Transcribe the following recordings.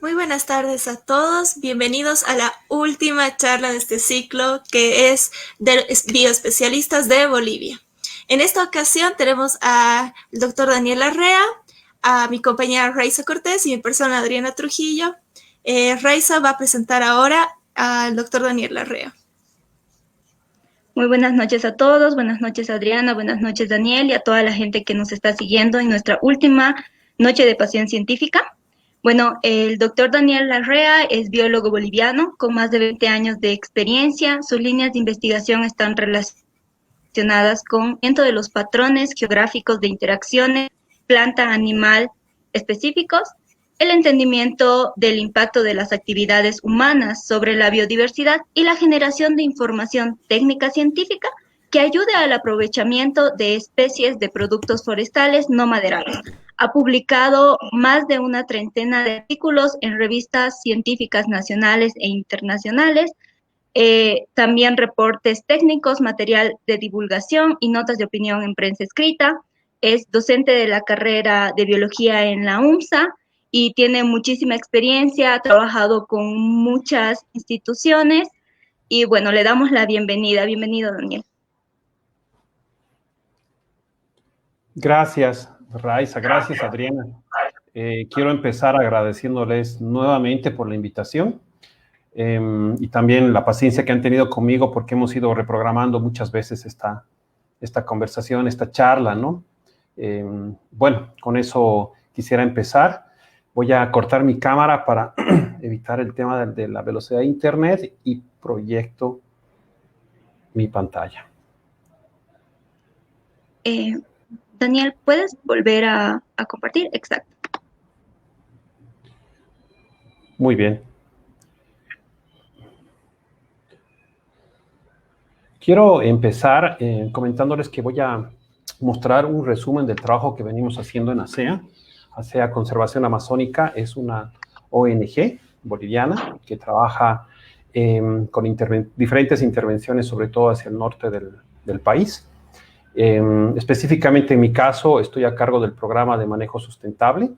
Muy buenas tardes a todos. Bienvenidos a la última charla de este ciclo que es de bioespecialistas de Bolivia. En esta ocasión tenemos al doctor Daniel Larrea, a mi compañera Raiza Cortés y mi persona Adriana Trujillo. Raiza va a presentar ahora al doctor Daniel Larrea. Muy buenas noches a todos, buenas noches Adriana, buenas noches Daniel y a toda la gente que nos está siguiendo en nuestra última noche de pasión científica. Bueno, el doctor Daniel Larrea es biólogo boliviano con más de 20 años de experiencia. Sus líneas de investigación están relacionadas con el de los patrones geográficos de interacciones planta-animal específicos, el entendimiento del impacto de las actividades humanas sobre la biodiversidad y la generación de información técnica científica que ayude al aprovechamiento de especies de productos forestales no maderables. Ha publicado más de una treintena de artículos en revistas científicas nacionales e internacionales, también reportes técnicos, material de divulgación y notas de opinión en prensa escrita. Es docente de la carrera de biología en la UMSA y tiene muchísima experiencia, ha trabajado con muchas instituciones y bueno, le damos la bienvenida. Bienvenido, Daniel. Gracias, Raiza, gracias, Adriana. Quiero empezar agradeciéndoles nuevamente por la invitación y también la paciencia que han tenido conmigo porque hemos ido reprogramando muchas veces esta conversación, esta charla, ¿no? Bueno, con eso quisiera empezar. Voy a cortar mi cámara para evitar el tema de la velocidad de internet y proyecto mi pantalla. Daniel, ¿puedes volver a compartir? Exacto. Muy bien. Quiero empezar comentándoles que voy a mostrar un resumen del trabajo que venimos haciendo en ASEA. ASEA Conservación Amazónica es una ONG boliviana que trabaja con diferentes intervenciones, sobre todo hacia el norte del país. Específicamente en mi caso, estoy a cargo del programa de manejo sustentable,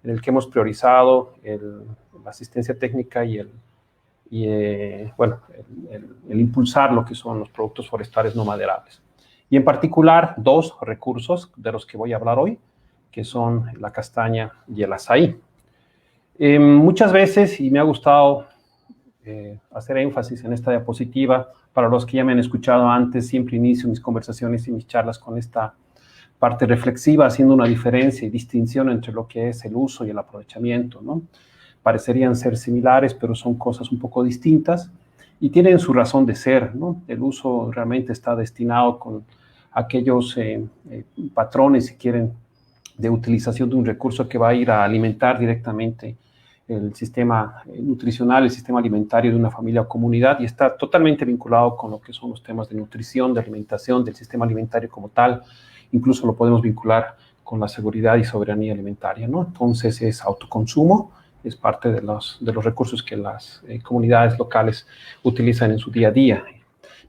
en el que hemos priorizado la asistencia técnica y el impulsar lo que son los productos forestales no maderables. Y en particular, dos recursos de los que voy a hablar hoy, que son la castaña y el azaí. Muchas veces, y me ha gustado hacer énfasis en esta diapositiva, para los que ya me han escuchado antes, siempre inicio mis conversaciones y mis charlas con esta parte reflexiva, haciendo una diferencia y distinción entre lo que es el uso y el aprovechamiento, ¿no? Parecerían ser similares, pero son cosas un poco distintas y tienen su razón de ser, ¿no? El uso realmente está destinado con aquellos patrones, si quieren, de utilización de un recurso que va a ir a alimentar directamente el sistema nutricional, el sistema alimentario de una familia o comunidad, y está totalmente vinculado con lo que son los temas de nutrición, de alimentación, del sistema alimentario como tal. Incluso lo podemos vincular con la seguridad y soberanía alimentaria, ¿no? Entonces es autoconsumo, es parte de los recursos que las comunidades locales utilizan en su día a día.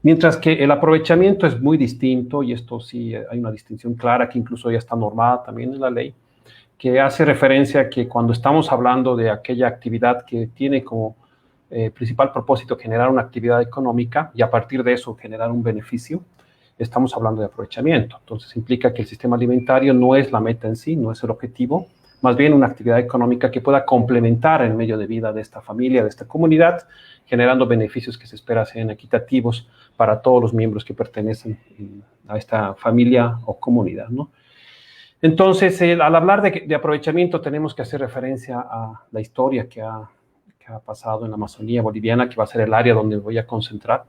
Mientras que el aprovechamiento es muy distinto, y esto sí hay una distinción clara que incluso ya está normada también en la ley, que hace referencia a que cuando estamos hablando de aquella actividad que tiene como principal propósito generar una actividad económica y a partir de eso generar un beneficio, estamos hablando de aprovechamiento. Entonces implica que el sistema alimentario no es la meta en sí, no es el objetivo, más bien una actividad económica que pueda complementar el medio de vida de esta familia, de esta comunidad, generando beneficios que se espera sean equitativos para todos los miembros que pertenecen a esta familia o comunidad, ¿no? Entonces, al hablar de aprovechamiento, tenemos que hacer referencia a la historia que ha pasado en la Amazonía boliviana, que va a ser el área donde me voy a concentrar.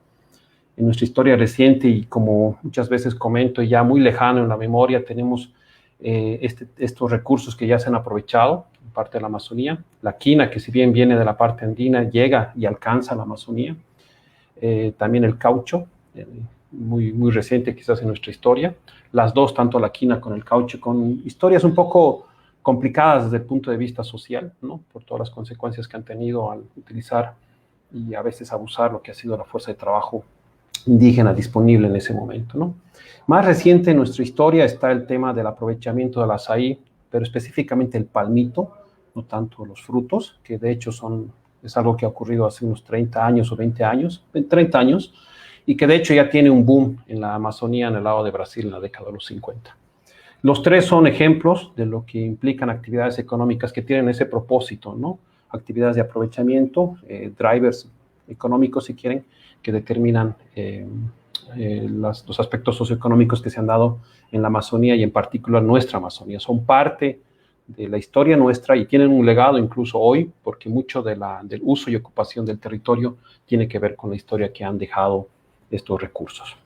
En nuestra historia reciente, y como muchas veces comento, ya muy lejano en la memoria, tenemos estos recursos que ya se han aprovechado en parte de la Amazonía. La quina, que si bien viene de la parte andina, llega y alcanza la Amazonía. También el caucho, muy reciente quizás en nuestra historia. Las dos, tanto la quina con el caucho, con historias un poco complicadas desde el punto de vista social, ¿no? Por todas las consecuencias que han tenido al utilizar y a veces abusar lo que ha sido la fuerza de trabajo indígena disponible en ese momento, ¿no? Más reciente en nuestra historia está el tema del aprovechamiento del azaí, pero específicamente el palmito, no tanto los frutos, que de hecho es algo que ha ocurrido hace unos 30 años o 20 años, 30 años, y que de hecho ya tiene un boom en la Amazonía, en el lado de Brasil, en la década de los 50. Los tres son ejemplos de lo que implican actividades económicas que tienen ese propósito, ¿no? Actividades de aprovechamiento, drivers económicos, si quieren, que determinan los aspectos socioeconómicos que se han dado en la Amazonía y en particular nuestra Amazonía. Son parte de la historia nuestra y tienen un legado incluso hoy, porque mucho del uso y ocupación del territorio tiene que ver con la historia que han dejado estos recursos.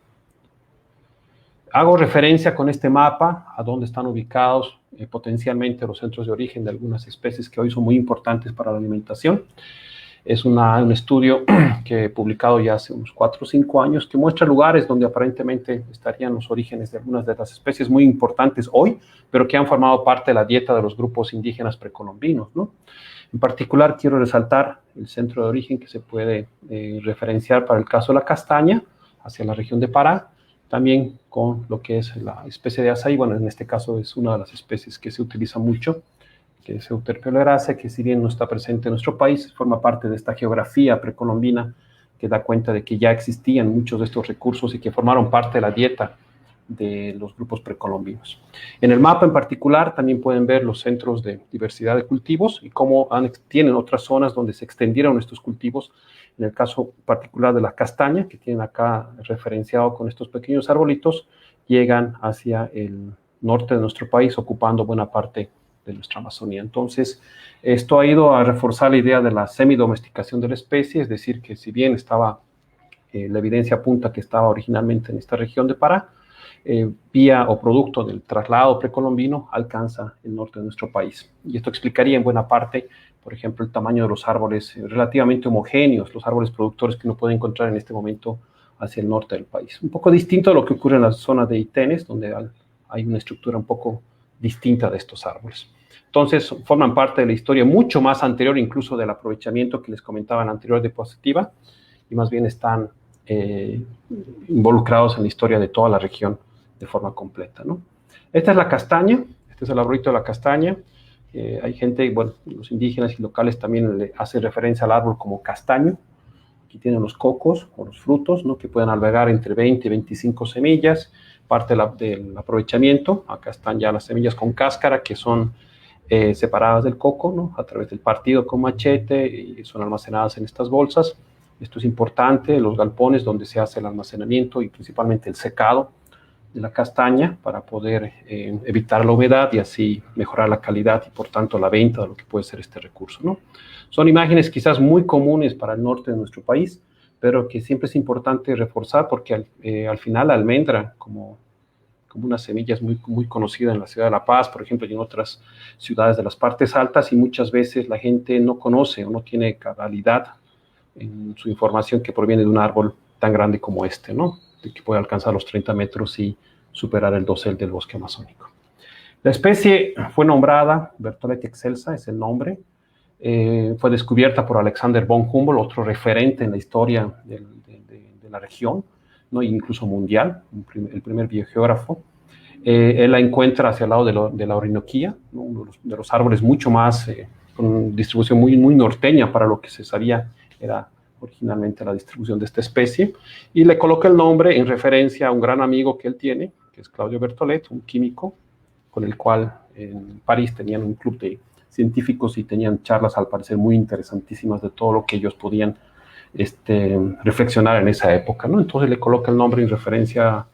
Hago referencia con este mapa a dónde están ubicados potencialmente los centros de origen de algunas especies que hoy son muy importantes para la alimentación. Es un estudio que he publicado ya hace unos 4 o 5 años que muestra lugares donde aparentemente estarían los orígenes de algunas de las especies muy importantes hoy, pero que han formado parte de la dieta de los grupos indígenas precolombinos, ¿no? En particular, quiero resaltar el centro de origen que se puede referenciar para el caso de la castaña, hacia la región de Pará, también con lo que es la especie de azaí. Bueno, en este caso es una de las especies que se utiliza mucho, que es Euterpe oleracea, que si bien no está presente en nuestro país, forma parte de esta geografía precolombina que da cuenta de que ya existían muchos de estos recursos y que formaron parte de la dieta de los grupos precolombinos. En el mapa en particular también pueden ver los centros de diversidad de cultivos y cómo tienen otras zonas donde se extendieron estos cultivos. En el caso particular de la castaña, que tienen acá referenciado con estos pequeños arbolitos, llegan hacia el norte de nuestro país, ocupando buena parte de nuestra Amazonía. Entonces, esto ha ido a reforzar la idea de la semidomesticación de la especie, es decir, que si bien estaba, la evidencia apunta que estaba originalmente en esta región de Pará, vía o producto del traslado precolombino, alcanza el norte de nuestro país. Y esto explicaría en buena parte, por ejemplo, el tamaño de los árboles relativamente homogéneos, los árboles productores que uno puede encontrar en este momento hacia el norte del país. Un poco distinto a lo que ocurre en la zona de Itenes, donde hay una estructura un poco distinta de estos árboles. Entonces, forman parte de la historia mucho más anterior incluso del aprovechamiento que les comentaba en la anterior diapositiva, y más bien están involucrados en la historia de toda la región de forma completa, ¿no? Esta es la castaña, este es el arbolito de la castaña. Hay gente, bueno, los indígenas y locales también le hacen referencia al árbol como castaño. Aquí tienen los cocos o los frutos, ¿no? Que pueden albergar entre 20 y 25 semillas, parte del aprovechamiento. Acá están ya las semillas con cáscara que son separadas del coco, ¿no? A través del partido con machete, y son almacenadas en estas bolsas. Esto es importante, los galpones donde se hace el almacenamiento y principalmente el secado de la castaña para poder evitar la humedad y así mejorar la calidad y por tanto la venta de lo que puede ser este recurso, ¿no? Son imágenes quizás muy comunes para el norte de nuestro país, pero que siempre es importante reforzar porque al final la almendra como una semilla es muy, muy conocida en la ciudad de La Paz, por ejemplo, y en otras ciudades de las partes altas, y muchas veces la gente no conoce o no tiene cabalidad en su información que proviene de un árbol tan grande como este, ¿no? De que puede alcanzar los 30 metros y superar el dosel del bosque amazónico. La especie fue nombrada, Berthollet excelsa es el nombre, fue descubierta por Alexander von Humboldt, otro referente en la historia de la región, ¿no? Incluso mundial, el primer biogeógrafo. Él la encuentra hacia el lado de la Orinoquía, ¿no? Uno de los árboles mucho más, con distribución muy, muy norteña para lo que se sabía era originalmente la distribución de esta especie, y le coloca el nombre en referencia a un gran amigo que él tiene, que es Claudio Berthollet, un químico, con el cual en París tenían un club de científicos y tenían charlas al parecer muy interesantísimas de todo lo que ellos podían reflexionar en esa época, ¿no? Entonces le coloca el nombre en referencia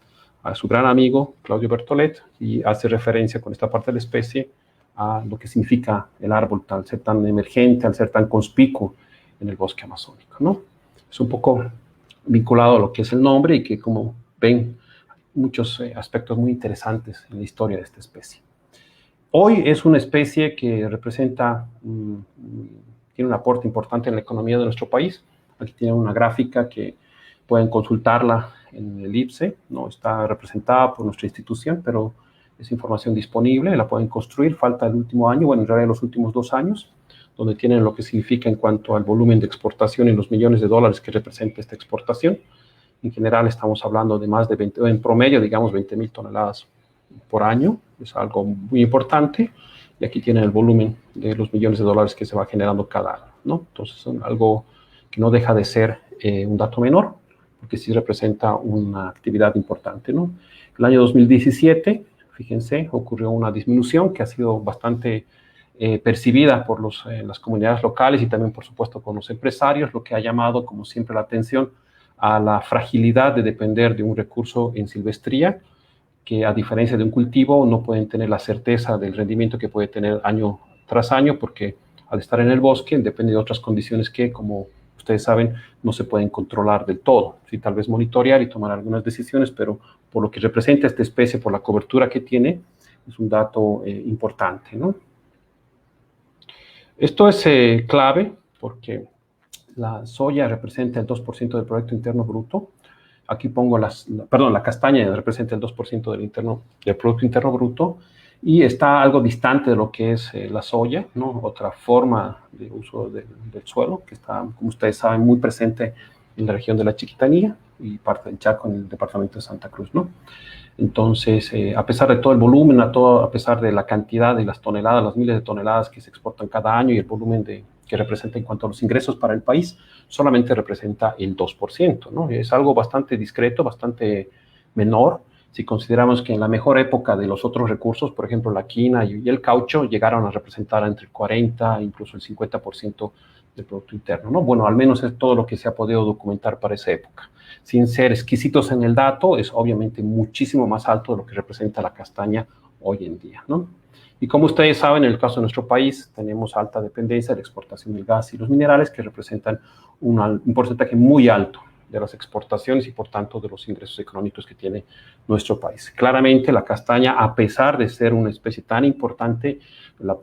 a su gran amigo Claudio Berthollet y hace referencia con esta parte de la especie a lo que significa el árbol al ser tan emergente, al ser tan conspicuo en el bosque amazónico, ¿no? Es un poco vinculado a lo que es el nombre y que, como ven, muchos aspectos muy interesantes en la historia de esta especie. Hoy es una especie que representa, tiene un aporte importante en la economía de nuestro país. Aquí tienen una gráfica que pueden consultarla en el IPSE, no está representada por nuestra institución, pero es información disponible, la pueden construir, falta el último año, bueno, en realidad los últimos 2 años, donde tienen lo que significa en cuanto al volumen de exportación y los millones de dólares que representa esta exportación. En general estamos hablando de más de 20, en promedio, digamos, 20,000 toneladas por año, es algo muy importante, y aquí tienen el volumen de los millones de dólares que se va generando cada año, ¿no? Entonces, son algo que no deja de ser un dato menor, porque sí representa una actividad importante, ¿no? El año 2017, fíjense, ocurrió una disminución que ha sido bastante percibida por las comunidades locales y también, por supuesto, con los empresarios, lo que ha llamado, como siempre, la atención a la fragilidad de depender de un recurso en silvestría, que a diferencia de un cultivo no pueden tener la certeza del rendimiento que puede tener año tras año, porque al estar en el bosque depende de otras condiciones que, como ustedes saben, no se pueden controlar del todo. Sí, tal vez monitorear y tomar algunas decisiones, pero por lo que representa esta especie, por la cobertura que tiene, es un dato importante, ¿no? Esto es clave porque la soya representa el 2% del Producto Interno Bruto. Aquí pongo la castaña representa el 2% del Producto Interno Bruto y está algo distante de lo que es la soya, ¿no? Otra forma de uso del suelo que está, como ustedes saben, muy presente en la región de la Chiquitanía y parte del Chaco en el departamento de Santa Cruz, ¿no? Entonces, a pesar de todo el volumen, a pesar de la cantidad de las toneladas, las miles de toneladas que se exportan cada año y el volumen que representa en cuanto a los ingresos para el país, solamente representa el 2%, ¿no? Es algo bastante discreto, bastante menor, si consideramos que en la mejor época de los otros recursos, por ejemplo, la quina y el caucho, llegaron a representar entre el 40 e incluso el 50% del Producto Interno, ¿no? Bueno, al menos es todo lo que se ha podido documentar para esa época. Sin ser exquisitos en el dato, es obviamente muchísimo más alto de lo que representa la castaña hoy en día, ¿no? Y como ustedes saben, en el caso de nuestro país, tenemos alta dependencia de la exportación del gas y los minerales, que representan un porcentaje muy alto de las exportaciones y, por tanto, de los ingresos económicos que tiene nuestro país. Claramente, la castaña, a pesar de ser una especie tan importante,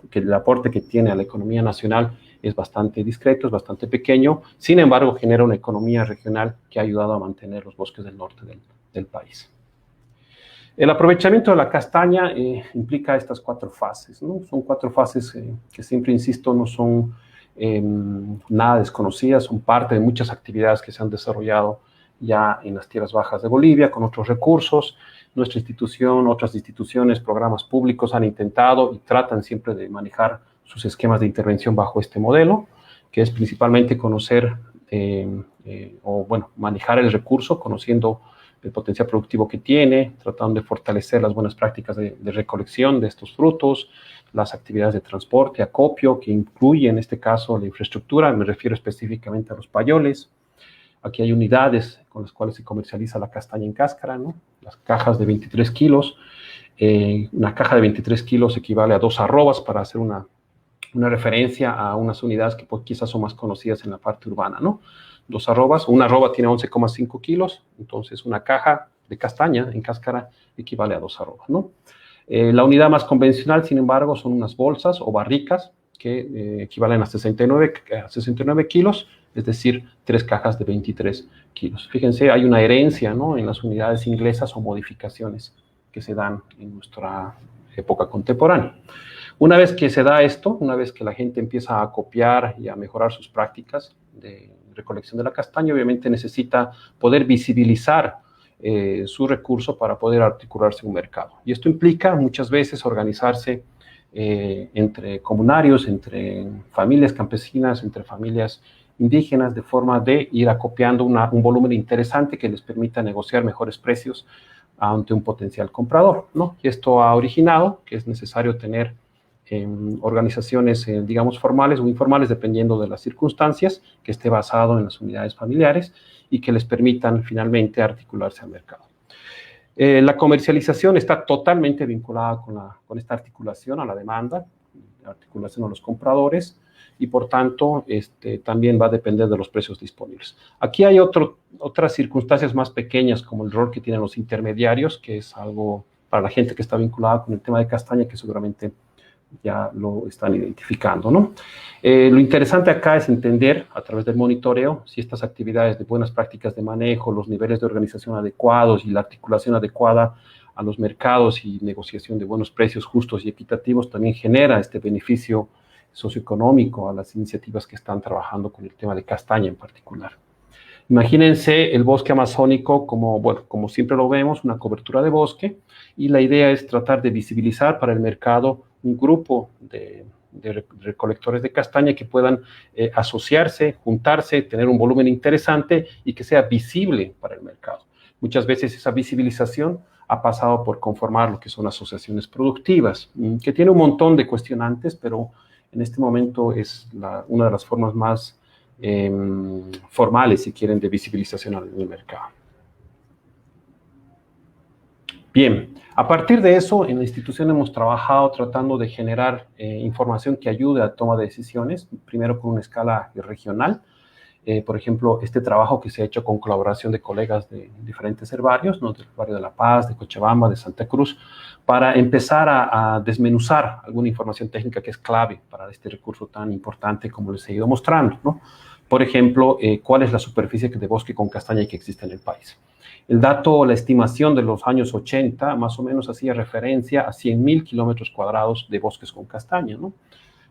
que el aporte que tiene a la economía nacional es bastante discreto, es bastante pequeño. Sin embargo, genera una economía regional que ha ayudado a mantener los bosques del norte del país. El aprovechamiento de la castaña implica estas 4 fases, ¿no? Son 4 fases que siempre, insisto, no son nada desconocidas, son parte de muchas actividades que se han desarrollado ya en las tierras bajas de Bolivia con otros recursos. Nuestra institución, otras instituciones, programas públicos han intentado y tratan siempre de manejar sus esquemas de intervención bajo este modelo, que es principalmente conocer manejar el recurso, conociendo el potencial productivo que tiene, tratando de fortalecer las buenas prácticas de recolección de estos frutos, las actividades de transporte, acopio, que incluye en este caso la infraestructura, me refiero específicamente a los payoles. Aquí hay unidades con las cuales se comercializa la castaña en cáscara, ¿no? Las cajas de 23 kilos. Una caja de 23 kilos equivale a 2 arrobas, para hacer una referencia a unas unidades que pues, quizás son más conocidas en la parte urbana, ¿no? 2 arrobas, una arroba tiene 11,5 kilos, entonces una caja de castaña en cáscara equivale a 2 arrobas, ¿no? La unidad más convencional, sin embargo, son unas bolsas o barricas que equivalen a 69 kilos, es decir, 3 cajas de 23 kilos. Fíjense, hay una herencia, ¿no?, en las unidades inglesas o modificaciones que se dan en nuestra época contemporánea. Una vez que se da esto, una vez que la gente empieza a copiar y a mejorar sus prácticas de recolección de la castaña, obviamente necesita poder visibilizar su recurso para poder articularse en un mercado. Y esto implica muchas veces organizarse entre comunarios, entre familias campesinas, entre familias indígenas, de forma de ir acopiando un volumen interesante que les permita negociar mejores precios ante un potencial comprador, ¿no? Y esto ha originado que es necesario tener organizaciones, digamos, formales o informales, dependiendo de las circunstancias, que esté basado en las unidades familiares y que les permitan finalmente articularse al mercado. La comercialización está totalmente vinculada con esta articulación a la demanda, articulación a los compradores, y por tanto también va a depender de los precios disponibles. Aquí hay otras circunstancias más pequeñas, como el rol que tienen los intermediarios, que es algo para la gente que está vinculada con el tema de castaña, que seguramente ya lo están identificando, ¿no? Lo interesante acá es entender, a través del monitoreo, si estas actividades de buenas prácticas de manejo, los niveles de organización adecuados y la articulación adecuada a los mercados y negociación de buenos precios justos y equitativos también genera este beneficio socioeconómico a las iniciativas que están trabajando con el tema de castaña en particular. Imagínense el bosque amazónico como, bueno, como siempre lo vemos, una cobertura de bosque, y la idea es tratar de visibilizar para el mercado un grupo de recolectores de castaña que puedan asociarse, juntarse, tener un volumen interesante y que sea visible para el mercado. Muchas veces esa visibilización ha pasado por conformar lo que son asociaciones productivas, que tiene un montón de cuestionantes, pero en este momento es una de las formas más formales, si quieren, de visibilización en el mercado. Bien, a partir de eso, en la institución hemos trabajado tratando de generar información que ayude a la toma de decisiones, primero con una escala regional. Por ejemplo, este trabajo que se ha hecho con colaboración de colegas de diferentes herbarios, ¿no? Del barrio de La Paz, de Cochabamba, de Santa Cruz, para empezar a desmenuzar alguna información técnica que es clave para este recurso tan importante como les he ido mostrando, ¿no? Por ejemplo, cuál es la superficie de bosque con castaña que existe en el país. El dato, la estimación de los años 80, más o menos hacía referencia a 100.000 kilómetros cuadrados de bosques con castaña, ¿no?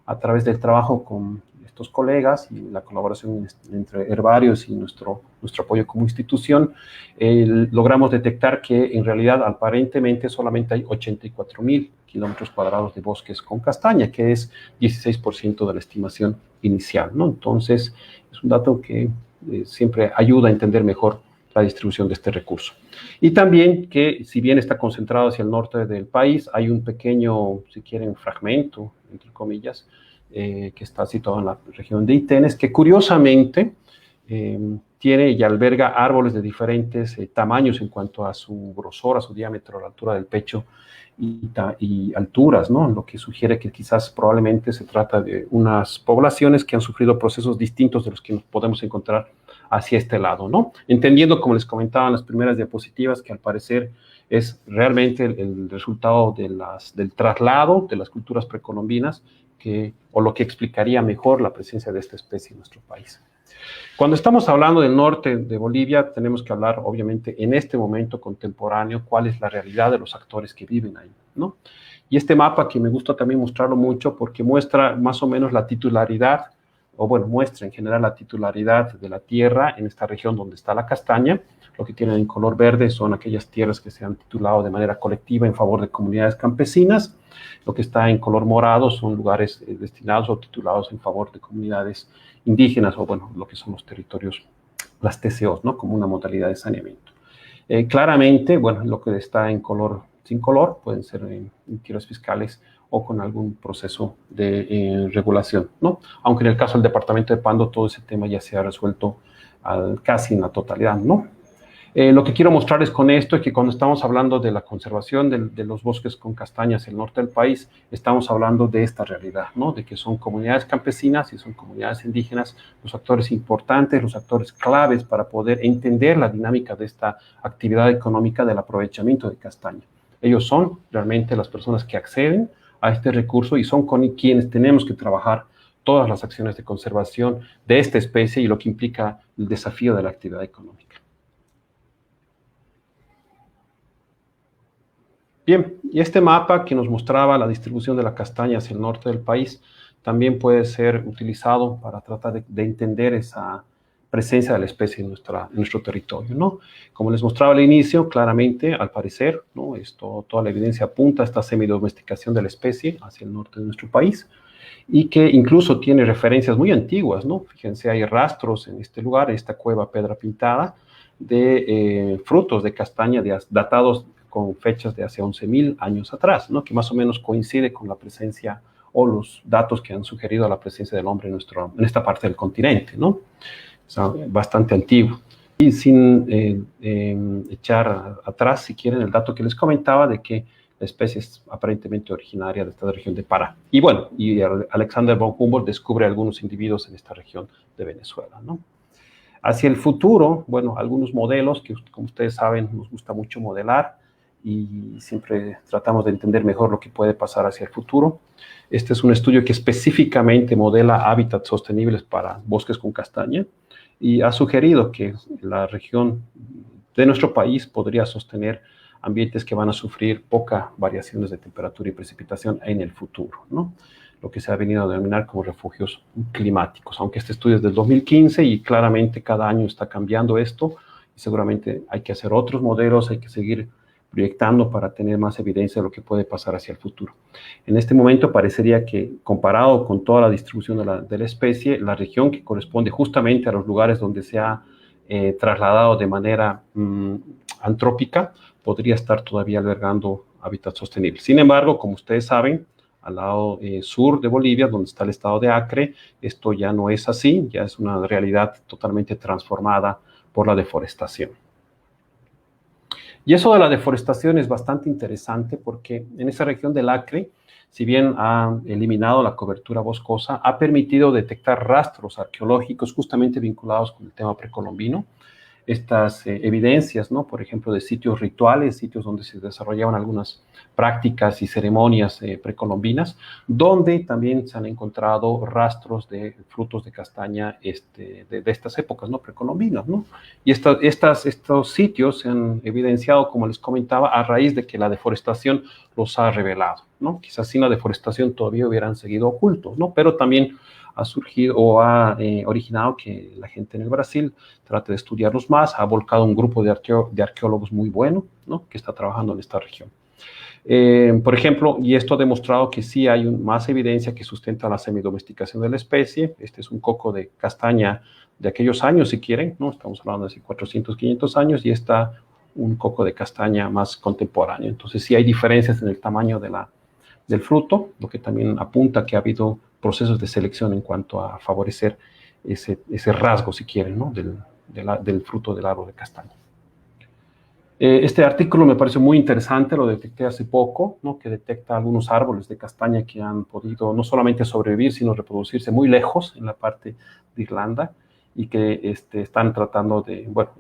A través del trabajo con estos colegas y la colaboración entre herbarios y nuestro apoyo como institución, logramos detectar que en realidad aparentemente solamente hay 84.000 kilómetros cuadrados de bosques con castaña, que es 16% de la estimación inicial, ¿no? Entonces, es un dato que siempre ayuda a entender mejor la distribución de este recurso. Y también que, si bien está concentrado hacia el norte del país, hay un pequeño, si quieren, fragmento, entre comillas, que está situado en la región de Itenes, que curiosamente tiene y alberga árboles de diferentes tamaños en cuanto a su grosor, a su diámetro, a la altura del pecho y alturas, ¿no? Lo que sugiere que quizás probablemente se trata de unas poblaciones que han sufrido procesos distintos de los que nos podemos encontrar hacia este lado, ¿no? Entendiendo, como les comentaba en las primeras diapositivas, que al parecer es realmente el resultado del traslado de las culturas precolombinas, o lo que explicaría mejor la presencia de esta especie en nuestro país. Cuando estamos hablando del norte de Bolivia, tenemos que hablar, obviamente, en este momento contemporáneo, cuál es la realidad de los actores que viven ahí, ¿no? Y este mapa, que me gusta también mostrarlo mucho, porque muestra más o menos la titularidad, o bueno, muestra en general la titularidad de la tierra en esta región donde está la castaña. Lo que tienen en color verde son aquellas tierras que se han titulado de manera colectiva en favor de comunidades campesinas. Lo que está en color morado son lugares destinados o titulados en favor de comunidades indígenas, o bueno, lo que son los territorios, las TCOs, ¿no? Como una modalidad de saneamiento. Claramente, bueno, lo que está en color, sin color, pueden ser en tierras fiscales o con algún proceso de regulación, ¿no? Aunque en el caso del departamento de Pando, todo ese tema ya se ha resuelto casi en la totalidad, ¿no? Lo que quiero mostrarles con esto es que cuando estamos hablando de la conservación de los bosques con castañas en el norte del país, estamos hablando de esta realidad, ¿no? De que son comunidades campesinas y son comunidades indígenas los actores importantes, los actores claves para poder entender la dinámica de esta actividad económica del aprovechamiento de castaña. Ellos son realmente las personas que acceden a este recurso y son con quienes tenemos que trabajar todas las acciones de conservación de esta especie y lo que implica el desafío de la actividad económica. Bien, y este mapa que nos mostraba la distribución de la castaña hacia el norte del país también puede ser utilizado para tratar de entender esa presencia de la especie en nuestro territorio, ¿no? Como les mostraba al inicio, claramente, al parecer, ¿no? Toda la evidencia apunta a esta semidomesticación de la especie hacia el norte de nuestro país y que incluso tiene referencias muy antiguas, ¿no? Fíjense, hay rastros en este lugar, en esta cueva Pedra Pintada, de frutos de castaña datados con fechas de hace 11.000 años atrás, ¿no? Que más o menos coincide con la presencia o los datos que han sugerido la presencia del hombre en esta parte del continente, ¿no? O sea, bastante antiguo. Y sin echar atrás, si quieren, el dato que les comentaba de que la especie es aparentemente originaria de esta región de Pará. Y bueno, y Alexander von Humboldt descubre algunos individuos en esta región de Venezuela, ¿no? Hacia el futuro, bueno, algunos modelos que, como ustedes saben, nos gusta mucho modelar y siempre tratamos de entender mejor lo que puede pasar hacia el futuro. Este es un estudio que específicamente modela hábitats sostenibles para bosques con castaña y ha sugerido que la región de nuestro país podría sostener ambientes que van a sufrir pocas variaciones de temperatura y precipitación en el futuro, ¿no? lo que se ha venido a denominar como refugios climáticos, aunque este estudio es del 2015 y claramente cada año está cambiando esto, y seguramente hay que hacer otros modelos, hay que seguir proyectando para tener más evidencia de lo que puede pasar hacia el futuro. En este momento parecería que, comparado con toda la distribución de la especie, la región que corresponde justamente a los lugares donde se ha trasladado de manera antrópica, podría estar todavía albergando hábitat sostenible. Sin embargo, como ustedes saben, al lado sur de Bolivia, donde está el estado de Acre, esto ya no es así, ya es una realidad totalmente transformada por la deforestación. Y eso de la deforestación es bastante interesante porque en esa región del Acre, si bien ha eliminado la cobertura boscosa, ha permitido detectar rastros arqueológicos justamente vinculados con el tema precolombino. Estas evidencias, ¿no? Por ejemplo, de sitios rituales, sitios donde se desarrollaban algunas prácticas y ceremonias precolombinas, donde también se han encontrado rastros de frutos de castaña de estas épocas, ¿no? Precolombinas, ¿no? Y estos sitios se han evidenciado, como les comentaba, a raíz de que la deforestación los ha revelado, ¿no? Quizás sin la deforestación todavía hubieran seguido ocultos, ¿no? Pero también ha surgido o ha originado que la gente en el Brasil trate de estudiarlos más, ha volcado un grupo de arqueólogos muy bueno, ¿no? Que está trabajando en esta región. Por ejemplo, y esto ha demostrado que sí hay más evidencia que sustenta la semidomesticación de la especie. Este es un coco de castaña de aquellos años, si quieren, ¿no? Estamos hablando de hace 400, 500 años, y está un coco de castaña más contemporáneo. Entonces sí hay diferencias en el tamaño del fruto, lo que también apunta que ha habido procesos de selección en cuanto a favorecer ese rasgo, si quieren, ¿no? del fruto del árbol de castaña. Este artículo me pareció muy interesante, lo detecté hace poco, ¿no? Que detecta algunos árboles de castaña que han podido no solamente sobrevivir, sino reproducirse muy lejos en la parte de Irlanda, y que están tratando de, bueno,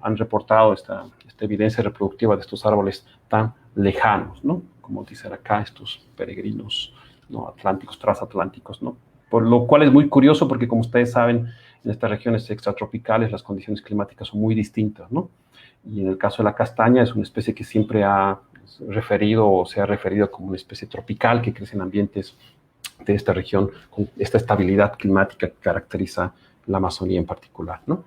han reportado esta evidencia reproductiva de estos árboles tan lejanos, ¿no? Como dicen acá, estos peregrinos, ¿no? Atlánticos, transatlánticos, ¿no? Por lo cual es muy curioso porque, como ustedes saben, en estas regiones extratropicales las condiciones climáticas son muy distintas, ¿no? Y en el caso de la castaña es una especie que siempre ha referido o se ha referido como una especie tropical que crece en ambientes de esta región con esta estabilidad climática que caracteriza la Amazonía en particular, ¿no?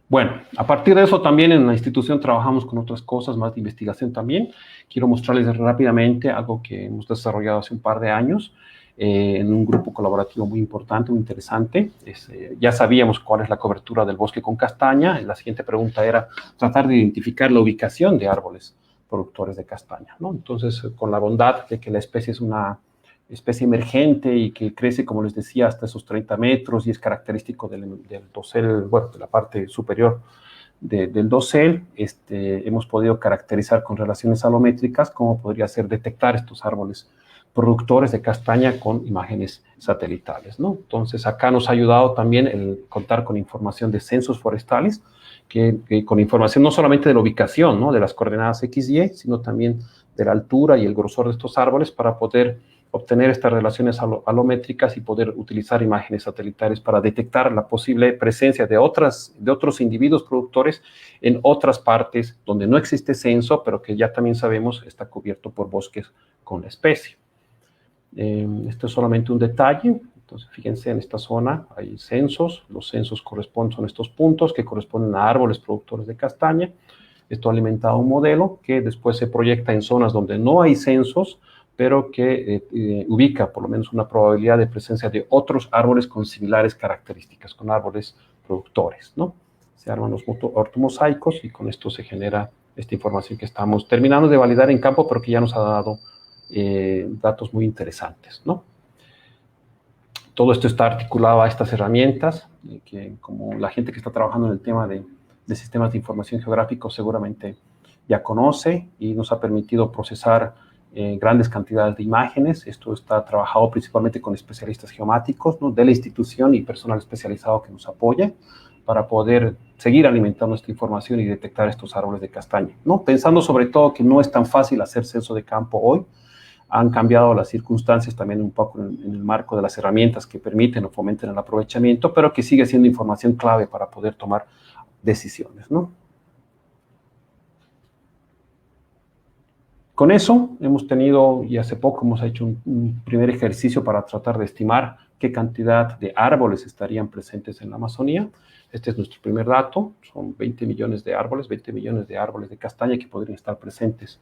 Bueno, a partir de eso también en la institución trabajamos con otras cosas más de investigación también. Quiero mostrarles rápidamente algo que hemos desarrollado hace un par de años en un grupo colaborativo muy importante, muy interesante. Ya sabíamos cuál es la cobertura del bosque con castaña. La siguiente pregunta era tratar de identificar la ubicación de árboles productores de castaña, ¿no? Entonces, con la bondad de que la especie es una especie emergente y que crece, como les decía, hasta esos 30 metros y es característico del dosel, bueno, de la parte superior del dosel, hemos podido caracterizar con relaciones alométricas cómo podría ser detectar estos árboles productores de castaña con imágenes satelitales, ¿no? Entonces, acá nos ha ayudado también el contar con información de censos forestales, que con información no solamente de la ubicación, ¿no? De las coordenadas X y Y, sino también de la altura y el grosor de estos árboles para poder obtener estas relaciones alométricas y poder utilizar imágenes satelitales para detectar la posible presencia de otros individuos productores en otras partes donde no existe censo, pero que ya también sabemos está cubierto por bosques con la especie. Esto es solamente un detalle. Entonces, fíjense, en esta zona hay censos. Los censos son estos puntos que corresponden a árboles productores de castaña. Esto ha alimentado un modelo que después se proyecta en zonas donde no hay censos, pero que ubica por lo menos una probabilidad de presencia de otros árboles con similares características, con árboles productores, ¿no? Se arman los ortomosaicos y con esto se genera esta información que estamos terminando de validar en campo, pero que ya nos ha dado datos muy interesantes, ¿no? Todo esto está articulado a estas herramientas que, como la gente que está trabajando en el tema de sistemas de información geográficos seguramente ya conoce, y nos ha permitido procesar grandes cantidades de imágenes. Esto está trabajado principalmente con especialistas geomáticos, ¿no? De la institución y personal especializado que nos apoya para poder seguir alimentando esta información y detectar estos árboles de castaña, ¿no? Pensando sobre todo que no es tan fácil hacer censo de campo hoy. Han cambiado las circunstancias también un poco en el marco de las herramientas que permiten o fomenten el aprovechamiento, pero que sigue siendo información clave para poder tomar decisiones, ¿no? Con eso hemos tenido, y hace poco hemos hecho un primer ejercicio para tratar de estimar qué cantidad de árboles estarían presentes en la Amazonía. Este es nuestro primer dato, son 20 millones de árboles de castaña que podrían estar presentes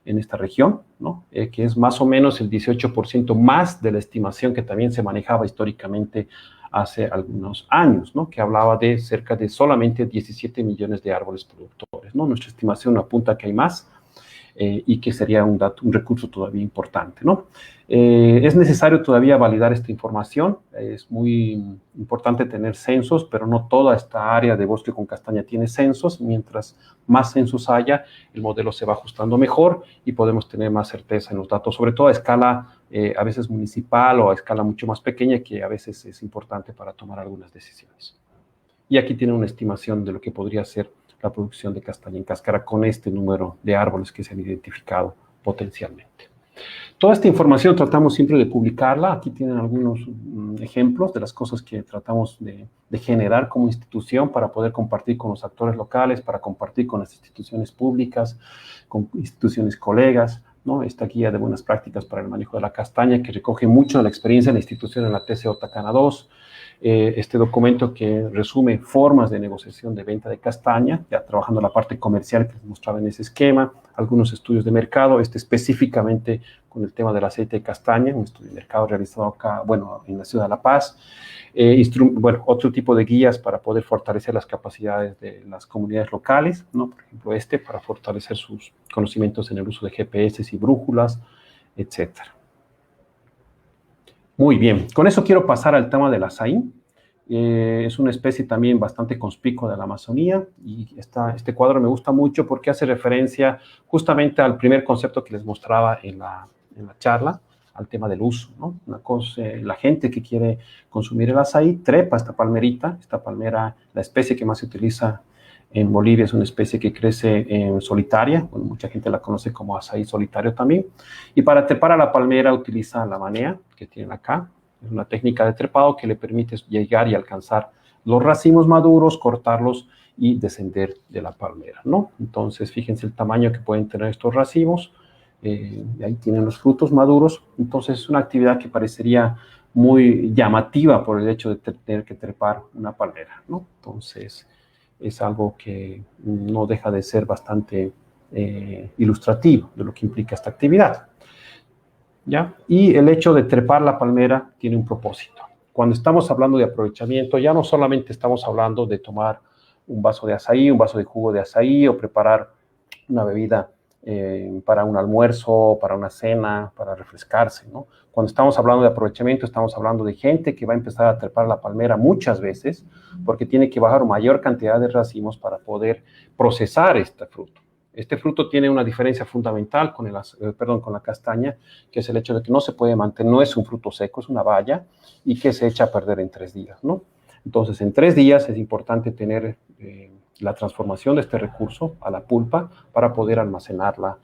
en esta región, ¿no? Que es más o menos el 18% más de la estimación que también se manejaba históricamente hace algunos años, ¿no? Que hablaba de cerca de solamente 17 millones de árboles productores, ¿no? Nuestra estimación apunta a que hay más, y que sería un recurso todavía importante, ¿no? Es necesario todavía validar esta información, es muy importante tener censos, pero no toda esta área de bosque con castaña tiene censos. Mientras más censos haya, el modelo se va ajustando mejor y podemos tener más certeza en los datos, sobre todo a escala a veces municipal o a escala mucho más pequeña, que a veces es importante para tomar algunas decisiones. Y aquí tienen una estimación de lo que podría ser la producción de castaña en cáscara con este número de árboles que se han identificado potencialmente. Toda esta información tratamos siempre de publicarla. Aquí tienen algunos ejemplos de las cosas que tratamos de generar como institución para poder compartir con los actores locales, para compartir con las instituciones públicas, con instituciones colegas, ¿no? Esta guía de buenas prácticas para el manejo de la castaña, que recoge mucho de la experiencia de la institución en la TCO Tacana 2, este documento que resume formas de negociación de venta de castaña, ya trabajando la parte comercial que les mostraba en ese esquema, algunos estudios de mercado, específicamente con el tema del aceite de castaña, un estudio de mercado realizado acá, bueno, en la ciudad de La Paz, otro tipo de guías para poder fortalecer las capacidades de las comunidades locales, ¿no? Por ejemplo, para fortalecer sus conocimientos en el uso de GPS y brújulas, etcétera. Muy bien, con eso quiero pasar al tema del azaí. Es una especie también bastante conspicua de la Amazonía, y este cuadro me gusta mucho porque hace referencia justamente al primer concepto que les mostraba en la charla, al tema del uso, ¿no? Una cosa, la gente que quiere consumir el azaí trepa esta palmerita. Esta palmera, la especie que más se utiliza en Bolivia, es una especie que crece solitaria. Bueno, mucha gente la conoce como azaí solitario también. Y para trepar a la palmera utiliza la manea que tienen acá. Es una técnica de trepado que le permite llegar y alcanzar los racimos maduros, cortarlos y descender de la palmera, ¿no? Entonces, fíjense el tamaño que pueden tener estos racimos. Ahí tienen los frutos maduros. Entonces, es una actividad que parecería muy llamativa por el hecho de tener que trepar una palmera, ¿no? Entonces, es algo que no deja de ser bastante ilustrativo de lo que implica esta actividad, ¿ya? Y el hecho de trepar la palmera tiene un propósito. Cuando estamos hablando de aprovechamiento, ya no solamente estamos hablando de tomar un vaso de azaí, un vaso de jugo de azaí, o preparar una bebida para un almuerzo, para una cena, para refrescarse, ¿no? Cuando estamos hablando de aprovechamiento, estamos hablando de gente que va a empezar a trepar la palmera muchas veces, porque tiene que bajar mayor cantidad de racimos para poder procesar este fruto. Este fruto tiene una diferencia fundamental con la castaña, que es el hecho de que no se puede mantener, no es un fruto seco, es una baya, y que se echa a perder en 3 días, ¿no? Entonces, en 3 días es importante tener la transformación de este recurso a la pulpa para poder almacenarla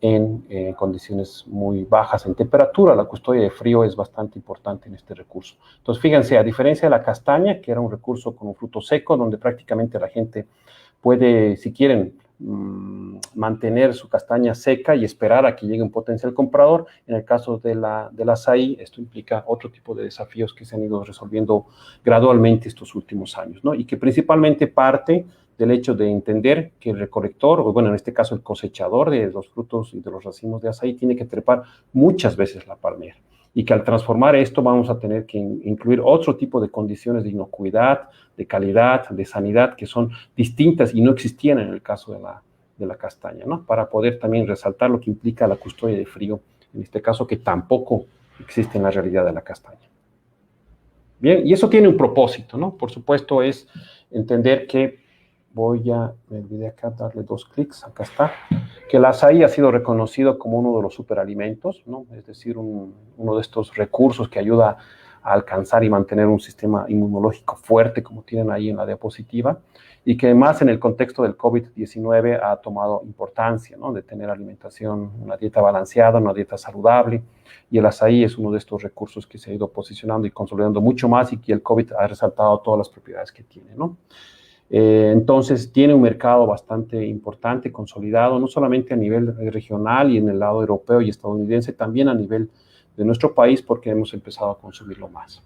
en condiciones muy bajas en temperatura. La custodia de frío es bastante importante en este recurso. Entonces, fíjense, a diferencia de la castaña, que era un recurso con un fruto seco, donde prácticamente la gente puede, si quieren, mantener su castaña seca y esperar a que llegue un potencial comprador. En el caso del azaí, esto implica otro tipo de desafíos que se han ido resolviendo gradualmente estos últimos años, ¿no? Y que principalmente parte del hecho de entender que el recolector, o bueno, en este caso el cosechador de los frutos y de los racimos de azaí, tiene que trepar muchas veces la palmera, y que al transformar esto vamos a tener que incluir otro tipo de condiciones de inocuidad, de calidad, de sanidad, que son distintas y no existían en el caso de la castaña, ¿no? Para poder también resaltar lo que implica la custodia de frío, en este caso, que tampoco existe en la realidad de la castaña. Bien, y eso tiene un propósito, ¿no? Por supuesto, es entender que me olvidé acá darle 2 clics, acá está, que el azaí ha sido reconocido como uno de los superalimentos, ¿no? Es decir, uno de estos recursos que ayuda a alcanzar y mantener un sistema inmunológico fuerte, como tienen ahí en la diapositiva, y que además en el contexto del COVID-19 ha tomado importancia, ¿no? De tener alimentación, una dieta balanceada, una dieta saludable, y el azaí es uno de estos recursos que se ha ido posicionando y consolidando mucho más, y que el COVID ha resaltado todas las propiedades que tiene, ¿no? Entonces tiene un mercado bastante importante, consolidado, no solamente a nivel regional y en el lado europeo y estadounidense, también a nivel de nuestro país porque hemos empezado a consumirlo más.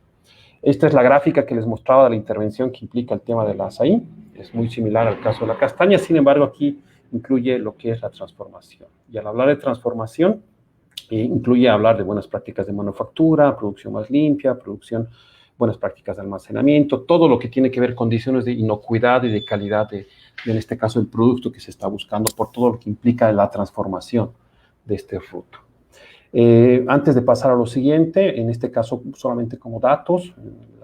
Esta es la gráfica que les mostraba de la intervención que implica el tema del azaí. Es muy similar al caso de la castaña, sin embargo aquí incluye lo que es la transformación. Y al hablar de transformación, incluye hablar de buenas prácticas de manufactura, producción más limpia, buenas prácticas de almacenamiento, todo lo que tiene que ver con condiciones de inocuidad y de calidad en este caso, el producto que se está buscando por todo lo que implica la transformación de este fruto. Antes de pasar a lo siguiente, en este caso solamente como datos,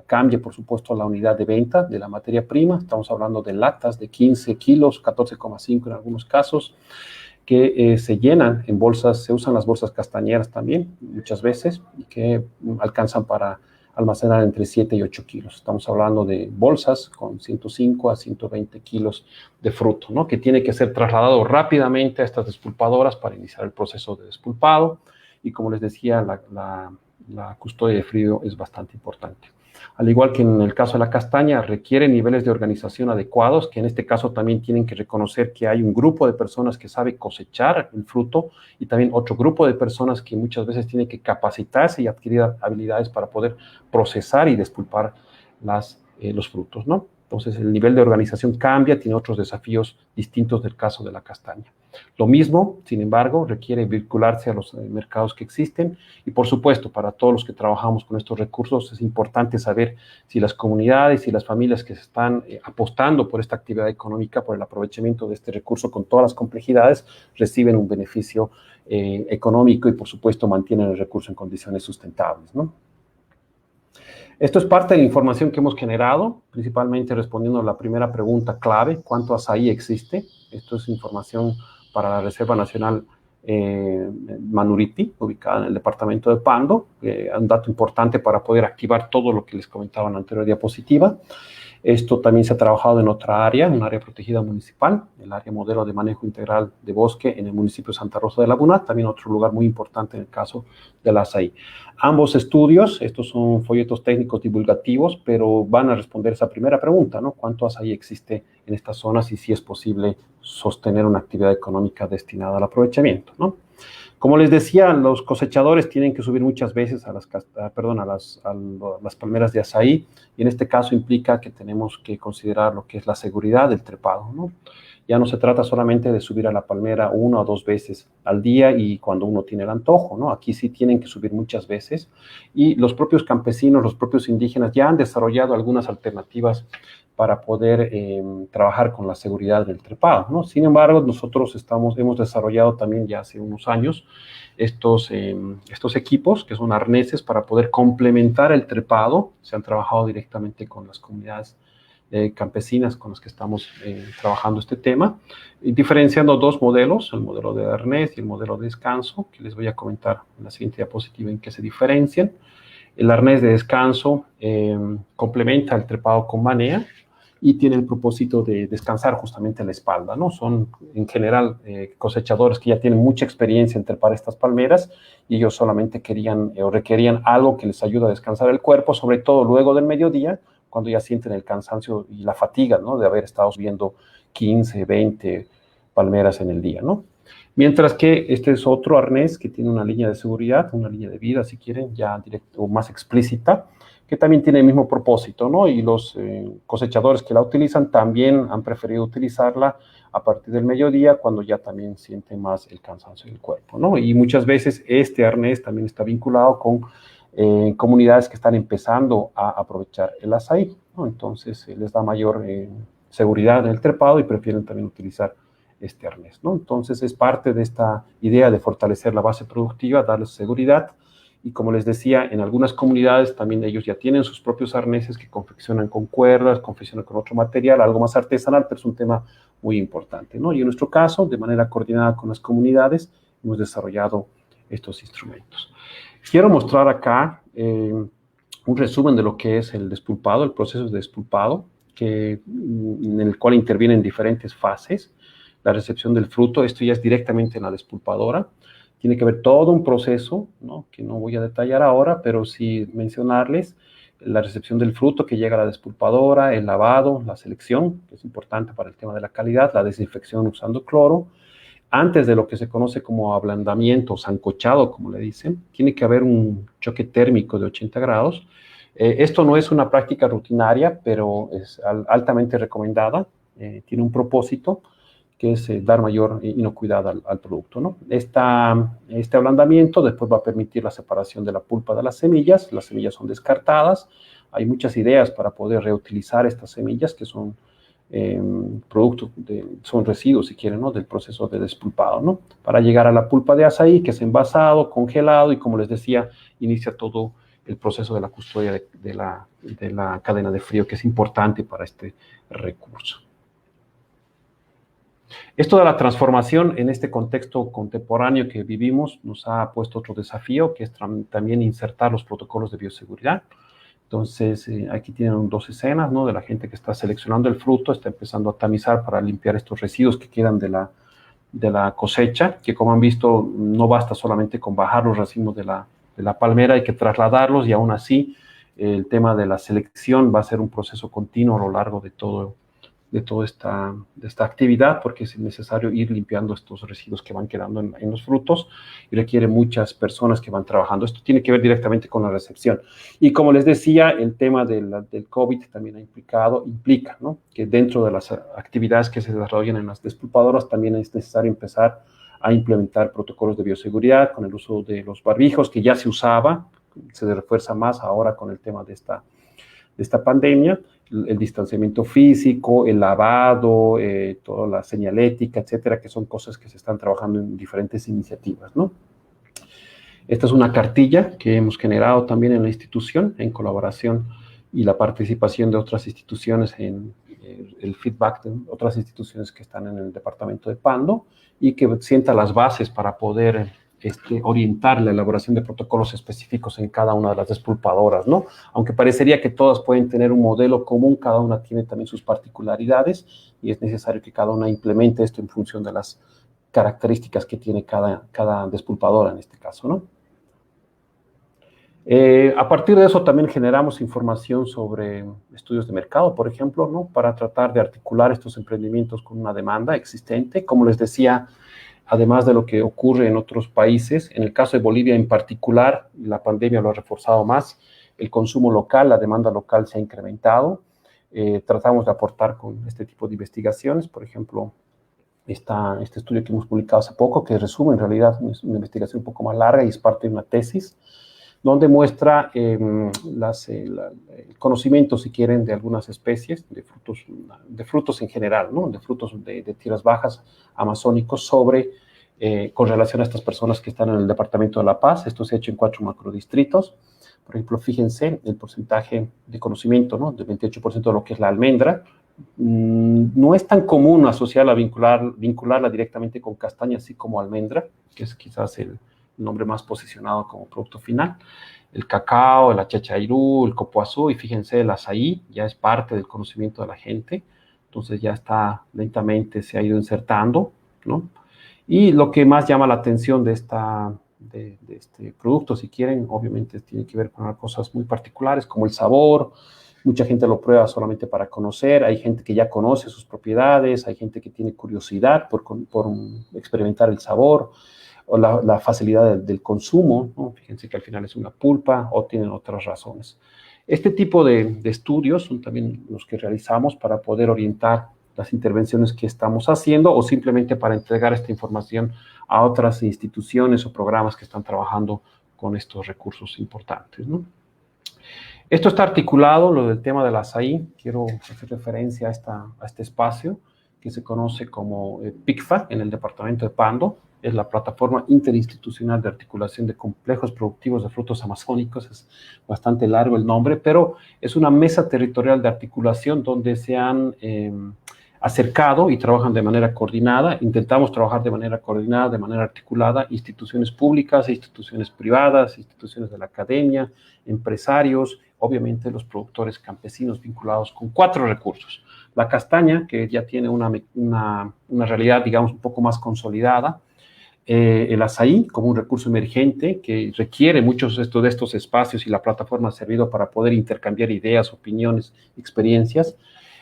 cambia por supuesto la unidad de venta de la materia prima, estamos hablando de latas de 15 kilos, 14,5 en algunos casos, que se llenan en bolsas, se usan las bolsas castañeras también, muchas veces, y que alcanzan para almacenar entre 7 y 8 kilos. Estamos hablando de bolsas con 105 a 120 kilos de fruto, ¿no? Que tiene que ser trasladado rápidamente a estas despulpadoras para iniciar el proceso de despulpado. Y como les decía, la custodia de frío es bastante importante. Al igual que en el caso de la castaña, requiere niveles de organización adecuados, que en este caso también tienen que reconocer que hay un grupo de personas que sabe cosechar el fruto y también otro grupo de personas que muchas veces tienen que capacitarse y adquirir habilidades para poder procesar y despulpar los frutos, ¿no? Entonces, el nivel de organización cambia, tiene otros desafíos distintos del caso de la castaña. Lo mismo, sin embargo, requiere vincularse a los mercados que existen y, por supuesto, para todos los que trabajamos con estos recursos, es importante saber si las comunidades y las familias que se están apostando por esta actividad económica, por el aprovechamiento de este recurso con todas las complejidades, reciben un beneficio económico y, por supuesto, mantienen el recurso en condiciones sustentables, ¿no? Esto es parte de la información que hemos generado, principalmente respondiendo a la primera pregunta clave, ¿cuánto azaí existe? Esto es información para la Reserva Nacional Manuriti, ubicada en el departamento de Pando, un dato importante para poder activar todo lo que les comentaba en la anterior diapositiva. Esto también se ha trabajado en otra área, un área protegida municipal, el área modelo de manejo integral de bosque en el municipio de Santa Rosa de Laguna, también otro lugar muy importante en el caso del azaí. Ambos estudios, estos son folletos técnicos divulgativos, pero van a responder esa primera pregunta, ¿no? ¿Cuánto azaí existe en estas zonas y si es posible sostener una actividad económica destinada al aprovechamiento, ¿no? Como les decía, los cosechadores tienen que subir muchas veces a las palmeras de azaí, y en este caso implica que tenemos que considerar lo que es la seguridad del trepado, ¿no? Ya no se trata solamente de subir a la palmera 1 o 2 veces al día y cuando uno tiene el antojo, ¿no? Aquí sí tienen que subir muchas veces, y los propios campesinos, los propios indígenas ya han desarrollado algunas alternativas para poder trabajar con la seguridad del trepado, ¿no? Sin embargo, nosotros hemos desarrollado también ya hace unos años estos equipos, que son arneses para poder complementar el trepado. Se han trabajado directamente con las comunidades campesinas con las que estamos trabajando este tema, y diferenciando dos modelos, el modelo de arnés y el modelo de descanso, que les voy a comentar en la siguiente diapositiva en qué se diferencian. El arnés de descanso complementa el trepado con manea y tiene el propósito de descansar justamente la espalda, ¿no? Son en general cosechadores que ya tienen mucha experiencia en trepar estas palmeras y ellos solamente querían o requerían algo que les ayude a descansar el cuerpo, sobre todo luego del mediodía, cuando ya sienten el cansancio y la fatiga, ¿no? De haber estado subiendo 15, 20 palmeras en el día, ¿no? Mientras que este es otro arnés que tiene una línea de seguridad, una línea de vida, si quieren, ya directo o más explícita, que también tiene el mismo propósito, ¿no? Y los cosechadores que la utilizan también han preferido utilizarla a partir del mediodía, cuando ya también sienten más el cansancio del cuerpo, ¿no? Y muchas veces este arnés también está vinculado con comunidades que están empezando a aprovechar el azaí, ¿no? Entonces les da mayor seguridad en el trepado y prefieren también utilizar este arnés, ¿no? Entonces es parte de esta idea de fortalecer la base productiva, darles seguridad. Y como les decía, en algunas comunidades también ellos ya tienen sus propios arneses que confeccionan con cuerdas, confeccionan con otro material, algo más artesanal, pero es un tema muy importante, ¿no? Y en nuestro caso, de manera coordinada con las comunidades, hemos desarrollado estos instrumentos. Quiero mostrar acá un resumen de lo que es el despulpado, el proceso de despulpado, en el cual intervienen diferentes fases. La recepción del fruto, esto ya es directamente en la despulpadora. Tiene que haber todo un proceso, ¿no? Que no voy a detallar ahora, pero sí mencionarles la recepción del fruto que llega a la despulpadora, el lavado, la selección, que es importante para el tema de la calidad, la desinfección usando cloro. Antes de lo que se conoce como ablandamiento o sancochado, como le dicen, tiene que haber un choque térmico de 80 grados. Esto no es una práctica rutinaria, pero es altamente recomendada. Tiene un propósito, que es dar mayor inocuidad al producto, ¿no? Este ablandamiento después va a permitir la separación de la pulpa de las semillas son descartadas. Hay muchas ideas para poder reutilizar estas semillas, que son son residuos, si quieren, ¿no? Del proceso de despulpado, ¿no? Para llegar a la pulpa de azaí, que es envasado, congelado, y como les decía, inicia todo el proceso de la custodia de la cadena de frío, que es importante para este recurso. Esto de la transformación en este contexto contemporáneo que vivimos nos ha puesto otro desafío, que es también insertar los protocolos de bioseguridad. Entonces, aquí tienen dos escenas, ¿no? De la gente que está seleccionando el fruto, está empezando a tamizar para limpiar estos residuos que quedan de la cosecha, que como han visto, no basta solamente con bajar los racimos de la palmera, hay que trasladarlos, y aún así el tema de la selección va a ser un proceso continuo a lo largo de toda esta actividad, porque es necesario ir limpiando estos residuos que van quedando en los frutos, y requiere muchas personas que van trabajando. Esto tiene que ver directamente con la recepción. Y como les decía, el tema del COVID también implica, ¿no? Que dentro de las actividades que se desarrollan en las despulpadoras también es necesario empezar a implementar protocolos de bioseguridad con el uso de los barbijos, que ya se usaba, se refuerza más ahora con el tema de esta pandemia, el distanciamiento físico, el lavado, toda la señalética, etcétera, que son cosas que se están trabajando en diferentes iniciativas, ¿no? Esta es una cartilla que hemos generado también en la institución, en colaboración y la participación de otras instituciones, en el feedback de otras instituciones que están en el departamento de Pando, y que sienta las bases para poder orientar la elaboración de protocolos específicos en cada una de las despulpadoras, ¿no? Aunque parecería que todas pueden tener un modelo común, cada una tiene también sus particularidades, y es necesario que cada una implemente esto en función de las características que tiene cada despulpadora en este caso, ¿no? A partir de eso también generamos información sobre estudios de mercado, por ejemplo, ¿no? Para tratar de articular estos emprendimientos con una demanda existente. Como les decía, además de lo que ocurre en otros países, en el caso de Bolivia en particular, la pandemia lo ha reforzado más, el consumo local, la demanda local se ha incrementado. Tratamos de aportar con este tipo de investigaciones, por ejemplo, este estudio que hemos publicado hace poco, que resume en realidad una investigación un poco más larga y es parte de una tesis, donde muestra el conocimiento, si quieren, de algunas especies, de frutos en general, ¿no? De frutos de tierras bajas amazónicos con relación a estas personas que están en el departamento de La Paz. Esto se ha hecho en 4 macrodistritos. Por ejemplo, fíjense el porcentaje de conocimiento, ¿no? Del 28% de lo que es la almendra. No es tan común asociarla, vincularla directamente con castaña, así como almendra, que es quizás el nombre más posicionado como producto final. El cacao, el achachairú, el copoazú, y fíjense, el azaí ya es parte del conocimiento de la gente, entonces ya está lentamente, se ha ido insertando, ¿no? Y lo que más llama la atención de este producto, si quieren, obviamente tiene que ver con cosas muy particulares, como el sabor. Mucha gente lo prueba solamente para conocer, hay gente que ya conoce sus propiedades, hay gente que tiene curiosidad por experimentar el sabor, o la facilidad del consumo, ¿no? Fíjense que al final es una pulpa, o tienen otras razones. Este tipo de estudios son también los que realizamos para poder orientar las intervenciones que estamos haciendo, o simplemente para entregar esta información a otras instituciones o programas que están trabajando con estos recursos importantes, ¿no? Esto está articulado, lo del tema del azaí. Quiero hacer referencia a este espacio que se conoce como PICFA en el departamento de Pando. Es la plataforma interinstitucional de articulación de complejos productivos de frutos amazónicos. Es bastante largo el nombre, pero es una mesa territorial de articulación donde se han acercado y trabajan de manera coordinada. Intentamos trabajar de manera coordinada, de manera articulada, instituciones públicas, instituciones privadas, instituciones de la academia, empresarios, obviamente los productores campesinos vinculados con 4 recursos. La castaña, que ya tiene una realidad, digamos, un poco más consolidada. el azaí como un recurso emergente que requiere muchos de estos espacios y la plataforma ha servido para poder intercambiar ideas, opiniones, experiencias.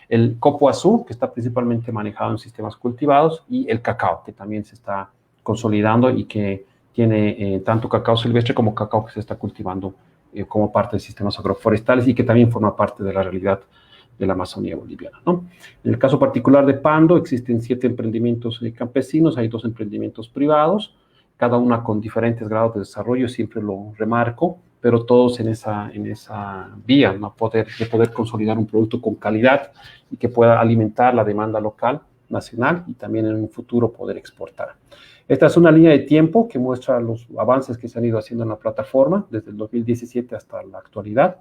El copo azul, que está principalmente manejado en sistemas cultivados, y el cacao, que también se está consolidando y que tiene tanto cacao silvestre como cacao que se está cultivando como parte de sistemas agroforestales y que también forma parte de la realidad de la Amazonía boliviana, ¿no? En el caso particular de Pando, existen 7 emprendimientos campesinos, hay 2 emprendimientos privados, cada una con diferentes grados de desarrollo, siempre lo remarco, pero todos en esa vía, ¿no? De poder consolidar un producto con calidad y que pueda alimentar la demanda local, nacional, y también en un futuro poder exportar. Esta es una línea de tiempo que muestra los avances que se han ido haciendo en la plataforma desde el 2017 hasta la actualidad,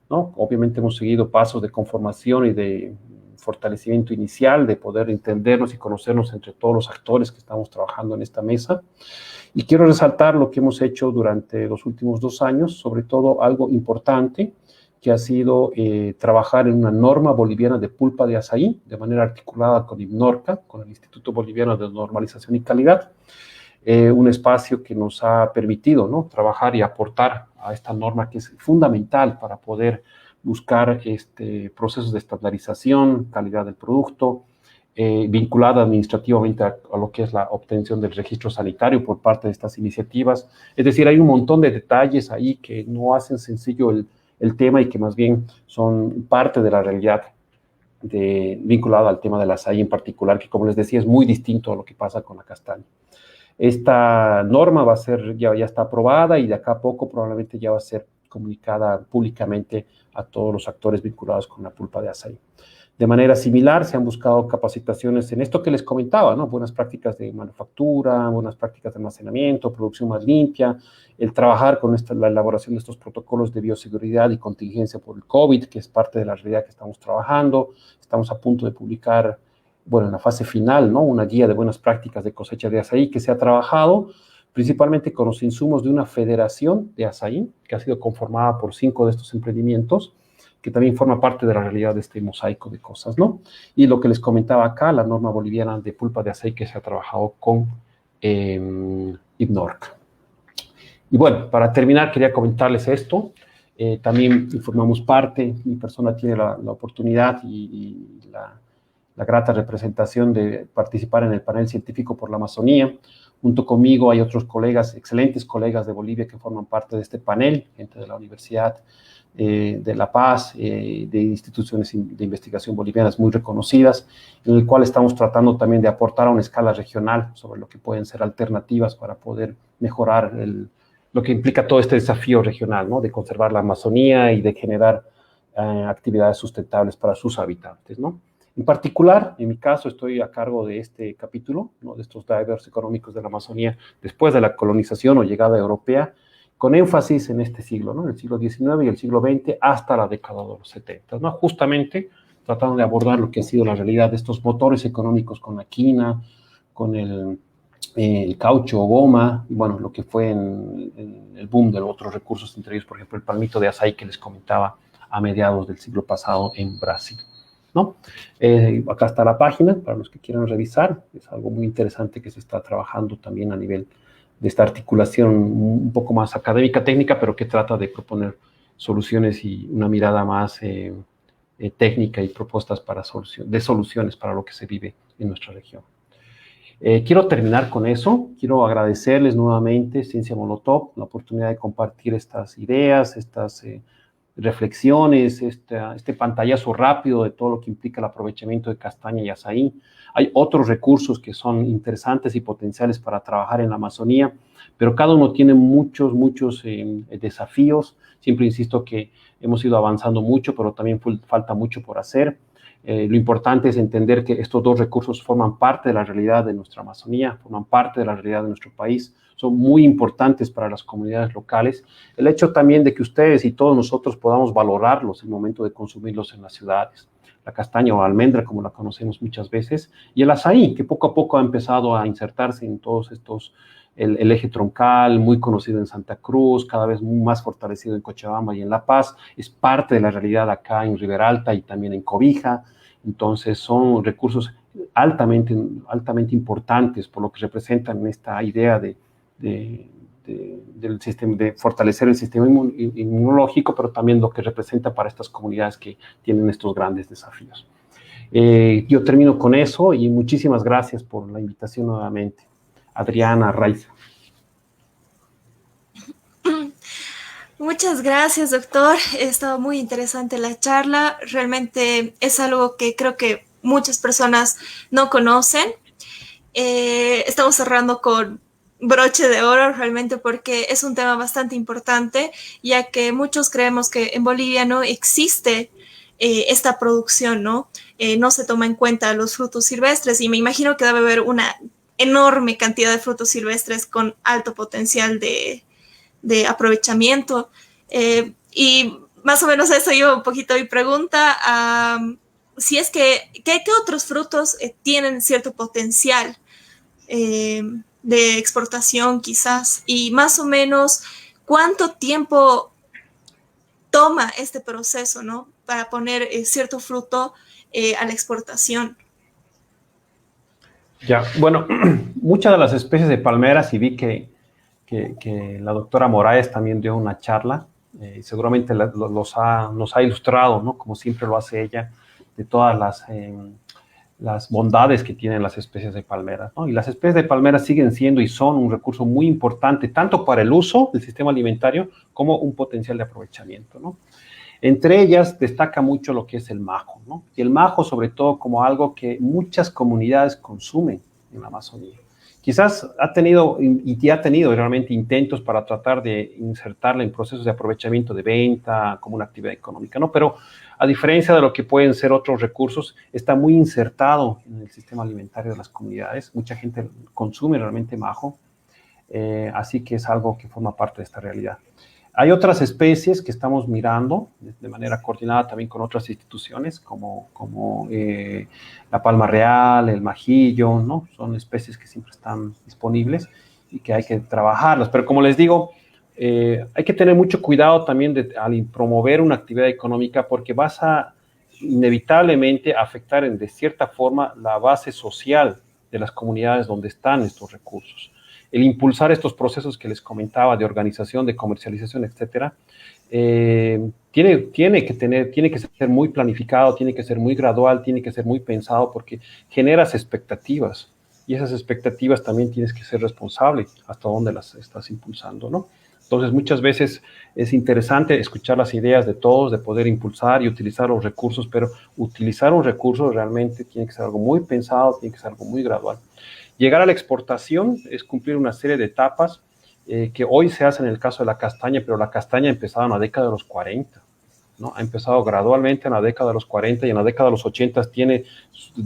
¿no? Obviamente hemos seguido pasos de conformación y de fortalecimiento inicial, de poder entendernos y conocernos entre todos los actores que estamos trabajando en esta mesa. Y quiero resaltar lo que hemos hecho durante los últimos 2 años, sobre todo algo importante, que ha sido trabajar en una norma boliviana de pulpa de azaí, de manera articulada con IBNORCA, con el Instituto Boliviano de Normalización y Calidad, un espacio que nos ha permitido, ¿no?, trabajar y aportar a esta norma que es fundamental para poder buscar procesos de estandarización, calidad del producto, vinculada administrativamente a lo que es la obtención del registro sanitario por parte de estas iniciativas. Es decir, hay un montón de detalles ahí que no hacen sencillo el tema y que más bien son parte de la realidad vinculada al tema del azaí en particular, que como les decía es muy distinto a lo que pasa con la castaña. Esta norma va a ser, ya está aprobada y de acá a poco probablemente ya va a ser comunicada públicamente a todos los actores vinculados con la pulpa de azaí. De manera similar, se han buscado capacitaciones en esto que les comentaba, ¿no? Buenas prácticas de manufactura, buenas prácticas de almacenamiento, producción más limpia, el trabajar con la elaboración de estos protocolos de bioseguridad y contingencia por el COVID, que es parte de la realidad que estamos trabajando. Estamos a punto de publicar, bueno, en la fase final, ¿no?, una guía de buenas prácticas de cosecha de azaí que se ha trabajado principalmente con los insumos de una federación de azaí que ha sido conformada por 5 de estos emprendimientos, que también forma parte de la realidad de este mosaico de cosas, ¿no? Y lo que les comentaba acá, la norma boliviana de pulpa de azaí que se ha trabajado con IBNORCA. Y bueno, para terminar, quería comentarles esto. También formamos parte, mi persona tiene la oportunidad y la grata representación de participar en el panel científico por la Amazonía. Junto conmigo hay otros colegas, excelentes colegas de Bolivia que forman parte de este panel, gente de la Universidad de La Paz, de instituciones de investigación bolivianas muy reconocidas, en el cual estamos tratando también de aportar a una escala regional sobre lo que pueden ser alternativas para poder mejorar lo que implica todo este desafío regional, ¿no?, de conservar la Amazonía y de generar actividades sustentables para sus habitantes, ¿no? En particular, en mi caso, estoy a cargo de este capítulo, ¿no?, de estos drivers económicos de la Amazonía después de la colonización o llegada europea, con énfasis en este siglo, ¿no?, en el siglo XIX y el siglo XX hasta la década de los 70, ¿no?, justamente tratando de abordar lo que ha sido la realidad de estos motores económicos con la quina, con el caucho o goma, y bueno, lo que fue en el boom de otros recursos, entre ellos, por ejemplo, el palmito de azaí que les comentaba a mediados del siglo pasado en Brasil, ¿no? Acá está la página para los que quieran revisar. Es algo muy interesante que se está trabajando también a nivel de esta articulación un poco más académica, técnica, pero que trata de proponer soluciones y una mirada más técnica y propuestas de soluciones para lo que se vive en nuestra región. Quiero terminar con eso. Quiero agradecerles nuevamente, Ciencia Molotov, la oportunidad de compartir estas ideas, estas reflexiones, este pantallazo rápido de todo lo que implica el aprovechamiento de castaña y azaí. Hay otros recursos que son interesantes y potenciales para trabajar en la Amazonía, pero cada uno tiene muchos desafíos. Siempre insisto que hemos ido avanzando mucho, pero también falta mucho por hacer. Lo importante es entender que estos 2 recursos forman parte de la realidad de nuestra Amazonía, forman parte de la realidad de nuestro país, son muy importantes para las comunidades locales. El hecho también de que ustedes y todos nosotros podamos valorarlos en el momento de consumirlos en las ciudades. La castaña o almendra, como la conocemos muchas veces, y el azaí, que poco a poco ha empezado a insertarse en todos estos, el eje troncal, muy conocido en Santa Cruz, cada vez más fortalecido en Cochabamba y en La Paz, es parte de la realidad acá en Riberalta y también en Cobija. Entonces son recursos altamente importantes por lo que representan en esta idea del sistema, de fortalecer el sistema inmunológico, pero también lo que representa para estas comunidades que tienen estos grandes desafíos. Yo termino con eso y muchísimas gracias por la invitación nuevamente. Adriana, Raiza. Muchas gracias, doctor. Ha estado muy interesante la charla. Realmente es algo que creo que muchas personas no conocen. Estamos cerrando con broche de oro realmente porque es un tema bastante importante, ya que muchos creemos que en Bolivia no existe esta producción, ¿no? No se toma en cuenta los frutos silvestres y me imagino que debe haber una enorme cantidad de frutos silvestres con alto potencial de aprovechamiento. Y más o menos eso iba un poquito mi pregunta. Si es que, ¿qué otros frutos tienen cierto potencial de exportación quizás? Y más o menos, ¿cuánto tiempo toma este proceso, ¿no? Para poner cierto fruto a la exportación. Ya, bueno, muchas de las especies de palmeras, y vi que la doctora Moraes también dio una charla, seguramente nos ha ilustrado, ¿no? Como siempre lo hace ella, de todas las bondades que tienen las especies de palmeras, ¿no? Y las especies de palmeras siguen siendo y son un recurso muy importante, tanto para el uso del sistema alimentario como un potencial de aprovechamiento, ¿no? Entre ellas destaca mucho lo que es el majo, ¿no? Y el majo sobre todo como algo que muchas comunidades consumen en la Amazonía. Quizás ha tenido realmente intentos para tratar de insertarla en procesos de aprovechamiento de venta como una actividad económica, ¿no? Pero a diferencia de lo que pueden ser otros recursos, está muy insertado en el sistema alimentario de las comunidades. Mucha gente consume realmente majo, así que es algo que forma parte de esta realidad. Hay otras especies que estamos mirando de manera coordinada también con otras instituciones, como la palma real, el majillo, ¿no? Son especies que siempre están disponibles y que hay que trabajarlas. Pero como les digo, hay que tener mucho cuidado también al promover una actividad económica porque vas a inevitablemente afectar de cierta forma la base social de las comunidades donde están estos recursos. El impulsar estos procesos que les comentaba de organización, de comercialización, etcétera, tiene que ser muy planificado, tiene que ser muy gradual, tiene que ser muy pensado porque generas expectativas y esas expectativas también tienes que ser responsable hasta dónde las estás impulsando, ¿no? Entonces, muchas veces es interesante escuchar las ideas de todos, de poder impulsar y utilizar los recursos, pero utilizar un recurso realmente tiene que ser algo muy pensado, tiene que ser algo muy gradual. Llegar a la exportación es cumplir una serie de etapas que hoy se hacen en el caso de la castaña, pero la castaña ha empezado en la década de los 40, ¿no? Ha empezado gradualmente en la década de los 40 y en la década de los 80 tiene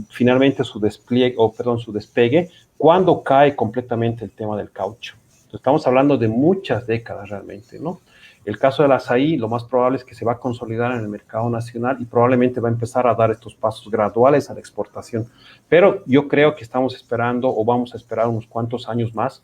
finalmente su despegue cuando cae completamente el tema del caucho. Entonces, estamos hablando de muchas décadas realmente, ¿no? El caso del azaí, lo más probable es que se va a consolidar en el mercado nacional y probablemente va a empezar a dar estos pasos graduales a la exportación. Pero yo creo que estamos esperando o vamos a esperar unos cuantos años más,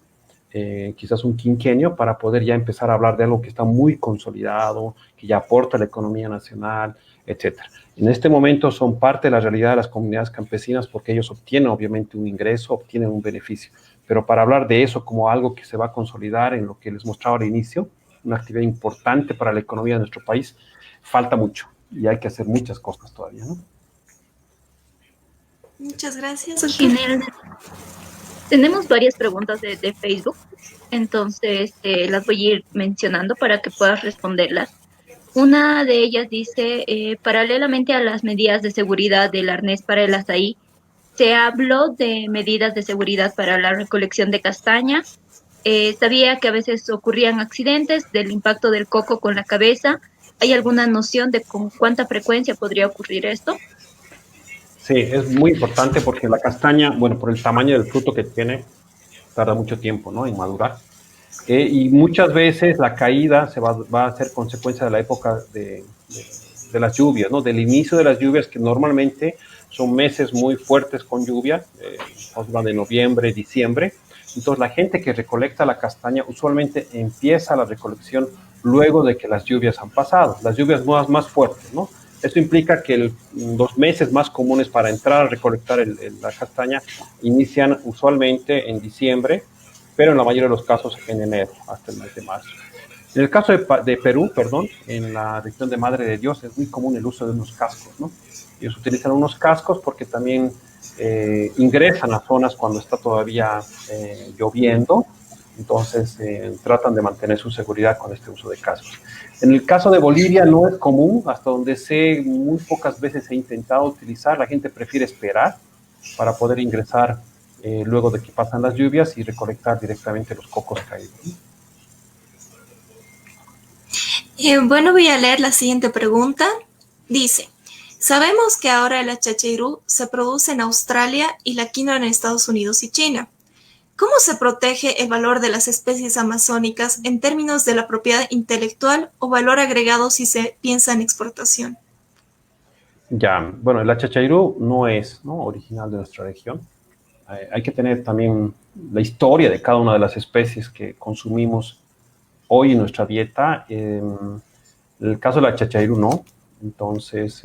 quizás un quinquenio, para poder ya empezar a hablar de algo que está muy consolidado, que ya aporta a la economía nacional, etcétera. En este momento son parte de la realidad de las comunidades campesinas porque ellos obtienen obviamente un ingreso, obtienen un beneficio. Pero para hablar de eso como algo que se va a consolidar en lo que les mostraba al inicio, una actividad importante para la economía de nuestro país, falta mucho y hay que hacer muchas cosas todavía, ¿no? Muchas gracias. Ginel, tenemos varias preguntas de Facebook, entonces las voy a ir mencionando para que puedas responderlas. Una de ellas dice, paralelamente a las medidas de seguridad del arnés para el azaí, se habló de medidas de seguridad para la recolección de castaña. Sabía que a veces ocurrían accidentes del impacto del coco con la cabeza. ¿Hay alguna noción de con cuánta frecuencia podría ocurrir esto? Sí, es muy importante porque la castaña, bueno, por el tamaño del fruto que tiene, tarda mucho tiempo, ¿no?, en madurar. Y muchas veces la caída va a ser consecuencia de la época de las lluvias, ¿no?, del inicio de las lluvias, que normalmente son meses muy fuertes con lluvia, de noviembre, diciembre. Entonces, la gente que recolecta la castaña usualmente empieza la recolección luego de que las lluvias han pasado, las lluvias más fuertes, ¿no? Esto implica que los meses más comunes para entrar a recolectar la castaña inician usualmente en diciembre, pero en la mayoría de los casos en enero, hasta el mes de marzo. En el caso de Perú, en la región de Madre de Dios, es muy común el uso de unos cascos, ¿no? Ellos utilizan unos cascos porque también ingresan a zonas cuando está todavía lloviendo, entonces tratan de mantener su seguridad con este uso de cascos. En el caso de Bolivia no es común, hasta donde sé, muy pocas veces he intentado utilizar, la gente prefiere esperar para poder ingresar luego de que pasan las lluvias y recolectar directamente los cocos caídos. Bueno, voy a leer la siguiente pregunta. Dice, sabemos que ahora el achachairú se produce en Australia y la quinoa en Estados Unidos y China. ¿Cómo se protege el valor de las especies amazónicas en términos de la propiedad intelectual o valor agregado si se piensa en exportación? Ya, bueno, el achachairú no es original de nuestra región. Hay que tener también la historia de cada una de las especies que consumimos hoy en nuestra dieta. En el caso del achachairú no. Entonces,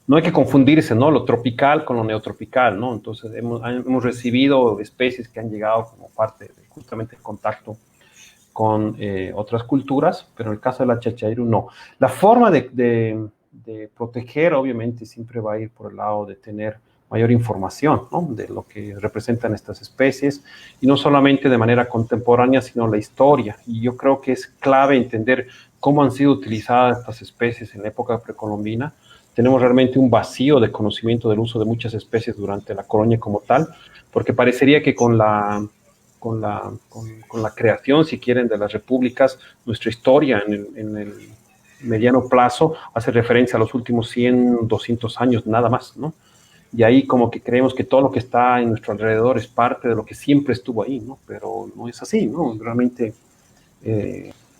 no hay que confundirse, ¿no? Lo tropical con lo neotropical, ¿no? Entonces, hemos recibido especies que han llegado como parte de justamente el contacto con otras culturas, pero en el caso del achachairú no. La forma de proteger, obviamente, siempre va a ir por el lado de tener mayor información, ¿no? De lo que representan estas especies, y no solamente de manera contemporánea, sino la historia. Y yo creo que es clave entender cómo han sido utilizadas estas especies en la época precolombina. Tenemos realmente un vacío de conocimiento del uso de muchas especies durante la colonia como tal, porque parecería que con la creación, si quieren, de las repúblicas, nuestra historia en el mediano plazo hace referencia a los últimos 100, 200 años, nada más, ¿no? Y ahí como que creemos que todo lo que está en nuestro alrededor es parte de lo que siempre estuvo ahí, ¿no? Pero no es así, ¿no? Realmente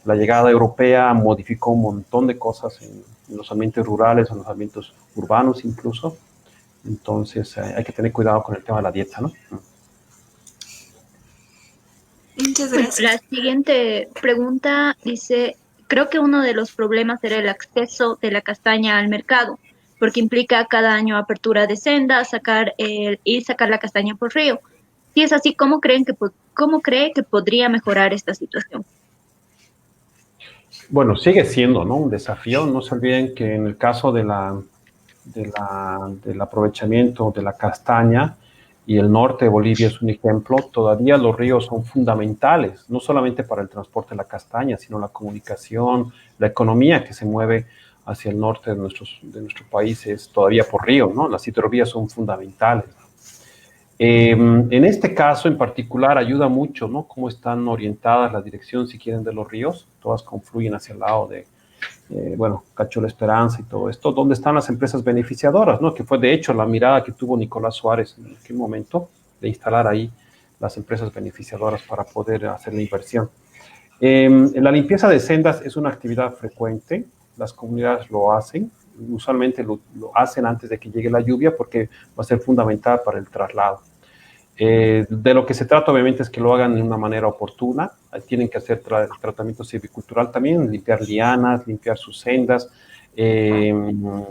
la llegada europea modificó un montón de cosas en los ambientes rurales, en los ambientes urbanos incluso. Entonces hay que tener cuidado con el tema de la dieta, ¿no? Muchas Bueno, gracias. la siguiente pregunta dice, creo que uno de los problemas era el acceso de la castaña al mercado, porque implica cada año apertura de sendas, sacar la castaña por río. Si es así, ¿cómo cree que podría mejorar esta situación? Bueno, sigue siendo, ¿no? Un desafío. No se olviden que en el caso del aprovechamiento de la castaña, y el norte de Bolivia es un ejemplo, todavía los ríos son fundamentales, no solamente para el transporte de la castaña, sino la comunicación, la economía que se mueve hacia el norte de nuestro país es todavía por río, ¿no? Las hidrovías son fundamentales. En este caso en particular ayuda mucho, ¿no? Cómo están orientadas la dirección, si quieren, de los ríos, todas confluyen hacia el lado de, Cacho La Esperanza y todo esto, donde están las empresas beneficiadoras, ¿no? Que fue de hecho la mirada que tuvo Nicolás Suárez en aquel momento, de instalar ahí las empresas beneficiadoras para poder hacer la inversión. La limpieza de sendas es una actividad frecuente, las comunidades lo hacen, usualmente lo hacen antes de que llegue la lluvia porque va a ser fundamental para el traslado. De lo que se trata obviamente es que lo hagan de una manera oportuna, tienen que hacer tratamiento silvicultural también, limpiar lianas, limpiar sus sendas,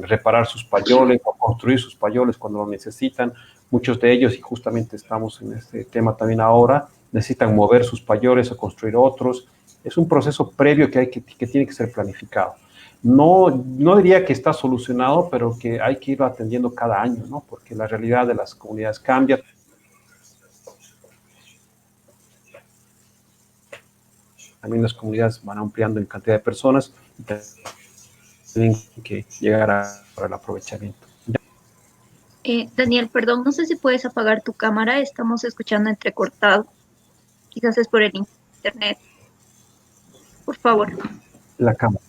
reparar sus payoles o construir sus payoles cuando lo necesitan. Muchos de ellos, y justamente estamos en este tema también ahora, necesitan mover sus payoles o construir otros. Es un proceso previo que tiene que ser planificado. No diría que está solucionado, pero que hay que irlo atendiendo cada año, ¿no? Porque la realidad de las comunidades cambia. También las comunidades van ampliando en cantidad de personas y tienen que llegar al aprovechamiento. Daniel, perdón, no sé si puedes apagar tu cámara, estamos escuchando entrecortado. Quizás es por el internet. Por favor. La cámara.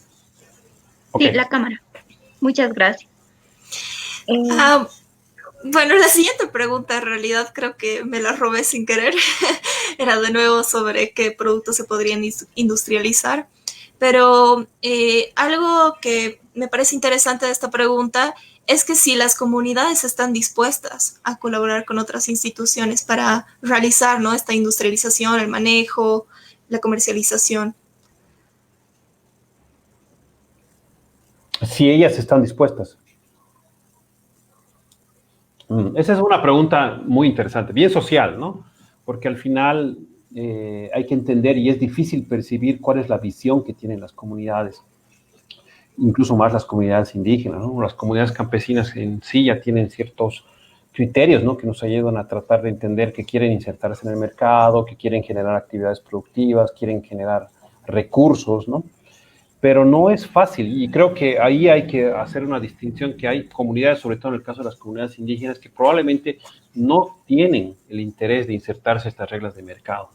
Okay. Sí, la cámara. Muchas gracias. Bueno, la siguiente pregunta en realidad creo que me la robé sin querer. Era de nuevo sobre qué productos se podrían industrializar. Pero algo que me parece interesante de esta pregunta es que si las comunidades están dispuestas a colaborar con otras instituciones para realizar, ¿no?, esta industrialización, el manejo, la comercialización. Si ellas están dispuestas. Esa es una pregunta muy interesante, bien social, ¿no? Porque al final hay que entender y es difícil percibir cuál es la visión que tienen las comunidades, incluso más las comunidades indígenas, ¿no? Las comunidades campesinas en sí ya tienen ciertos criterios, ¿no? Que nos ayudan a tratar de entender que quieren insertarse en el mercado, que quieren generar actividades productivas, quieren generar recursos, ¿no? Pero no es fácil y creo que ahí hay que hacer una distinción que hay comunidades, sobre todo en el caso de las comunidades indígenas, que probablemente no tienen el interés de insertarse a estas reglas de mercado,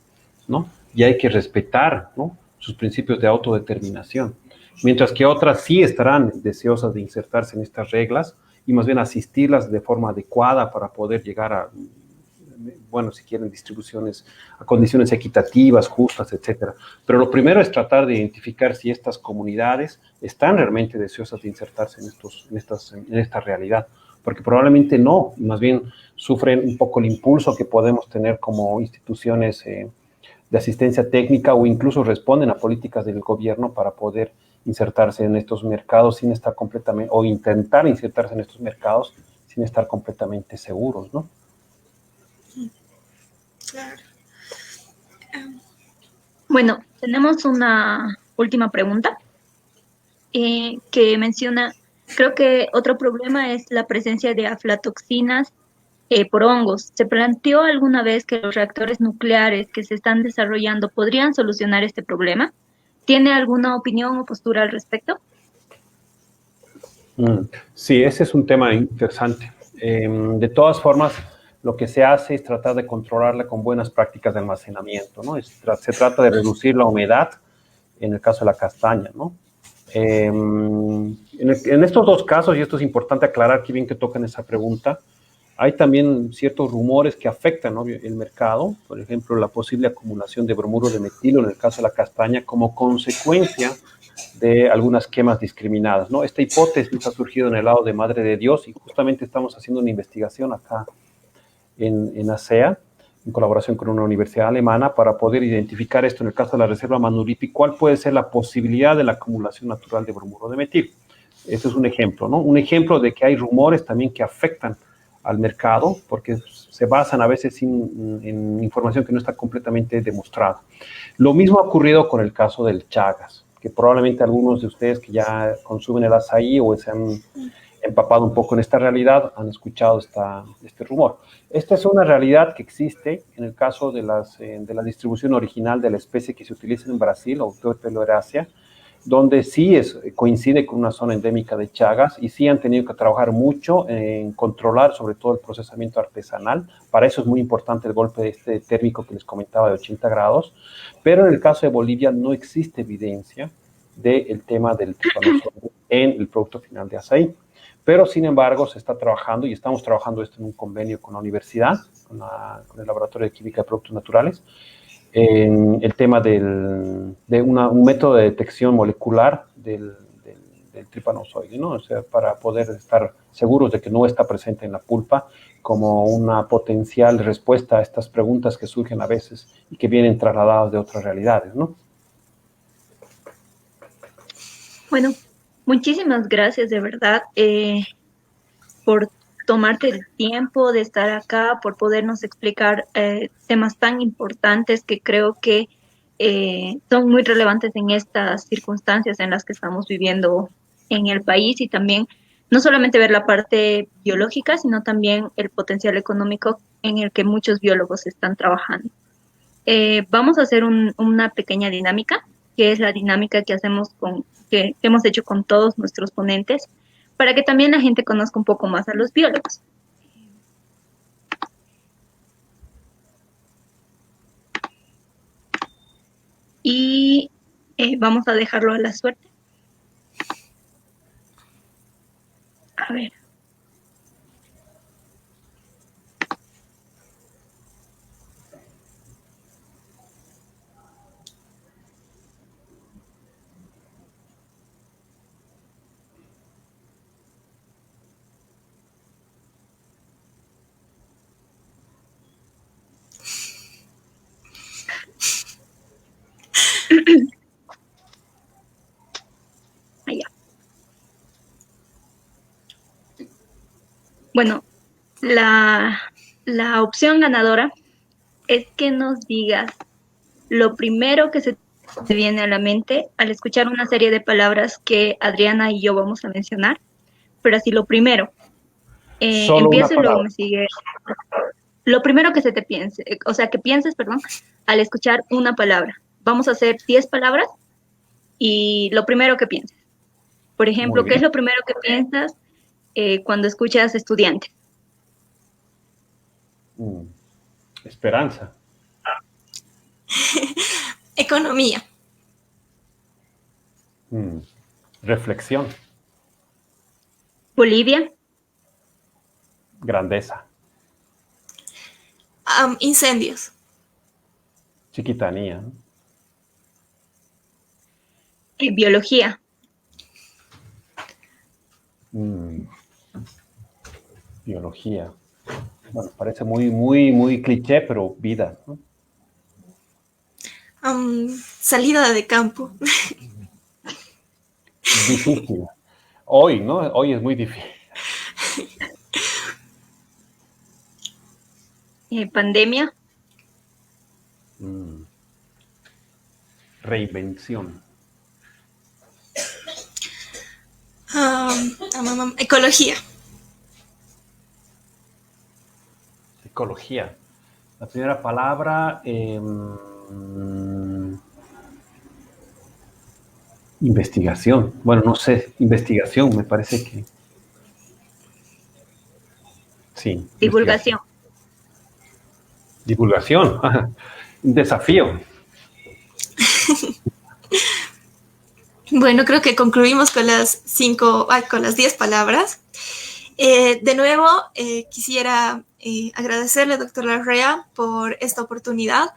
¿no? Y hay que respetar, ¿no? Sus principios de autodeterminación, mientras que otras sí estarán deseosas de insertarse en estas reglas y más bien asistirlas de forma adecuada para poder llegar a, bueno, si quieren, distribuciones a condiciones equitativas, justas, etcétera. Pero lo primero es tratar de identificar si estas comunidades están realmente deseosas de insertarse en esta realidad, porque probablemente no, más bien sufren un poco el impulso que podemos tener como instituciones de asistencia técnica o incluso responden a políticas del gobierno para poder insertarse en estos mercados sin estar completamente, o intentar insertarse en estos mercados sin estar completamente seguros, ¿no? Claro. Bueno, tenemos una última pregunta que menciona, creo que otro problema es la presencia de aflatoxinas por hongos. ¿Se planteó alguna vez que los reactores nucleares que se están desarrollando podrían solucionar este problema? ¿Tiene alguna opinión o postura al respecto? Sí, ese es un tema interesante. De todas formas, lo que se hace es tratar de controlarla con buenas prácticas de almacenamiento, ¿no? Se trata de reducir la humedad en el caso de la castaña, ¿no? En estos dos casos, y esto es importante aclarar, que bien que tocan esa pregunta, hay también ciertos rumores que afectan, ¿no?, el mercado, por ejemplo, la posible acumulación de bromuro de metilo en el caso de la castaña como consecuencia de algunas quemas discriminadas, ¿no? Esta hipótesis ha surgido en el lado de Madre de Dios y justamente estamos haciendo una investigación acá en ASEA, en colaboración con una universidad alemana, para poder identificar esto en el caso de la reserva Manuripi, cuál puede ser la posibilidad de la acumulación natural de bromuro de metil. Este es un ejemplo, ¿no? Un ejemplo de que hay rumores también que afectan al mercado, porque se basan a veces en información que no está completamente demostrada. Lo mismo ha ocurrido con el caso del Chagas, que probablemente algunos de ustedes que ya consumen el azaí o se han empapado un poco en esta realidad han escuchado este rumor. Esta es una realidad que existe en el caso de la distribución original de la especie que se utiliza en Brasil, Autoepelo eracea, donde sí coincide con una zona endémica de Chagas y sí han tenido que trabajar mucho en controlar sobre todo el procesamiento artesanal. Para eso es muy importante el golpe térmico que les comentaba de 80 grados, pero en el caso de Bolivia no existe evidencia del tema del trypanosoma en el producto final de azaí. Pero, sin embargo, se está trabajando y estamos trabajando esto en un convenio con la universidad, con el Laboratorio de Química de Productos Naturales, en el tema de un método de detección molecular del tripanosoide, ¿no? O sea, para poder estar seguros de que no está presente en la pulpa como una potencial respuesta a estas preguntas que surgen a veces y que vienen trasladadas de otras realidades, ¿no? Bueno, muchísimas gracias de verdad por tomarte el tiempo de estar acá, por podernos explicar temas tan importantes que creo que son muy relevantes en estas circunstancias en las que estamos viviendo en el país y también no solamente ver la parte biológica, sino también el potencial económico en el que muchos biólogos están trabajando. Vamos a hacer una pequeña dinámica, que es la dinámica que que hemos hecho con todos nuestros ponentes, para que también la gente conozca un poco más a los biólogos. Y vamos a dejarlo a la suerte. A ver. Allá. Bueno, La opción ganadora es que nos digas lo primero que se te viene a la mente al escuchar una serie de palabras que Adriana y yo vamos a mencionar, pero así lo primero. Solo una Empiezo y luego palabra. me sigue. Lo primero que se te piense, o sea, que pienses, perdón, al escuchar una palabra. Vamos a hacer 10 palabras y lo primero que pienses. Por Muy ejemplo, ¿qué es bien. lo primero que piensas cuando escuchas estudiante? Mm, Esperanza. Economía. Mm, Reflexión. Bolivia, Grandeza. Incendios. Chiquitanía. biología, Mm, Biología. Bueno, parece muy cliché, pero vida, ¿no? Salida de campo. Difícil. Hoy, ¿no? Hoy es muy difícil. pandemia, Mm, Reinvención. Ecología. Ecología. La primera palabra, investigación. Bueno, no sé, investigación, me parece que sí, investigación. divulgación. Divulgación, un desafío. Bueno, creo que concluimos con con las 10 palabras. De nuevo, quisiera agradecerle, doctor Larrea, por esta oportunidad.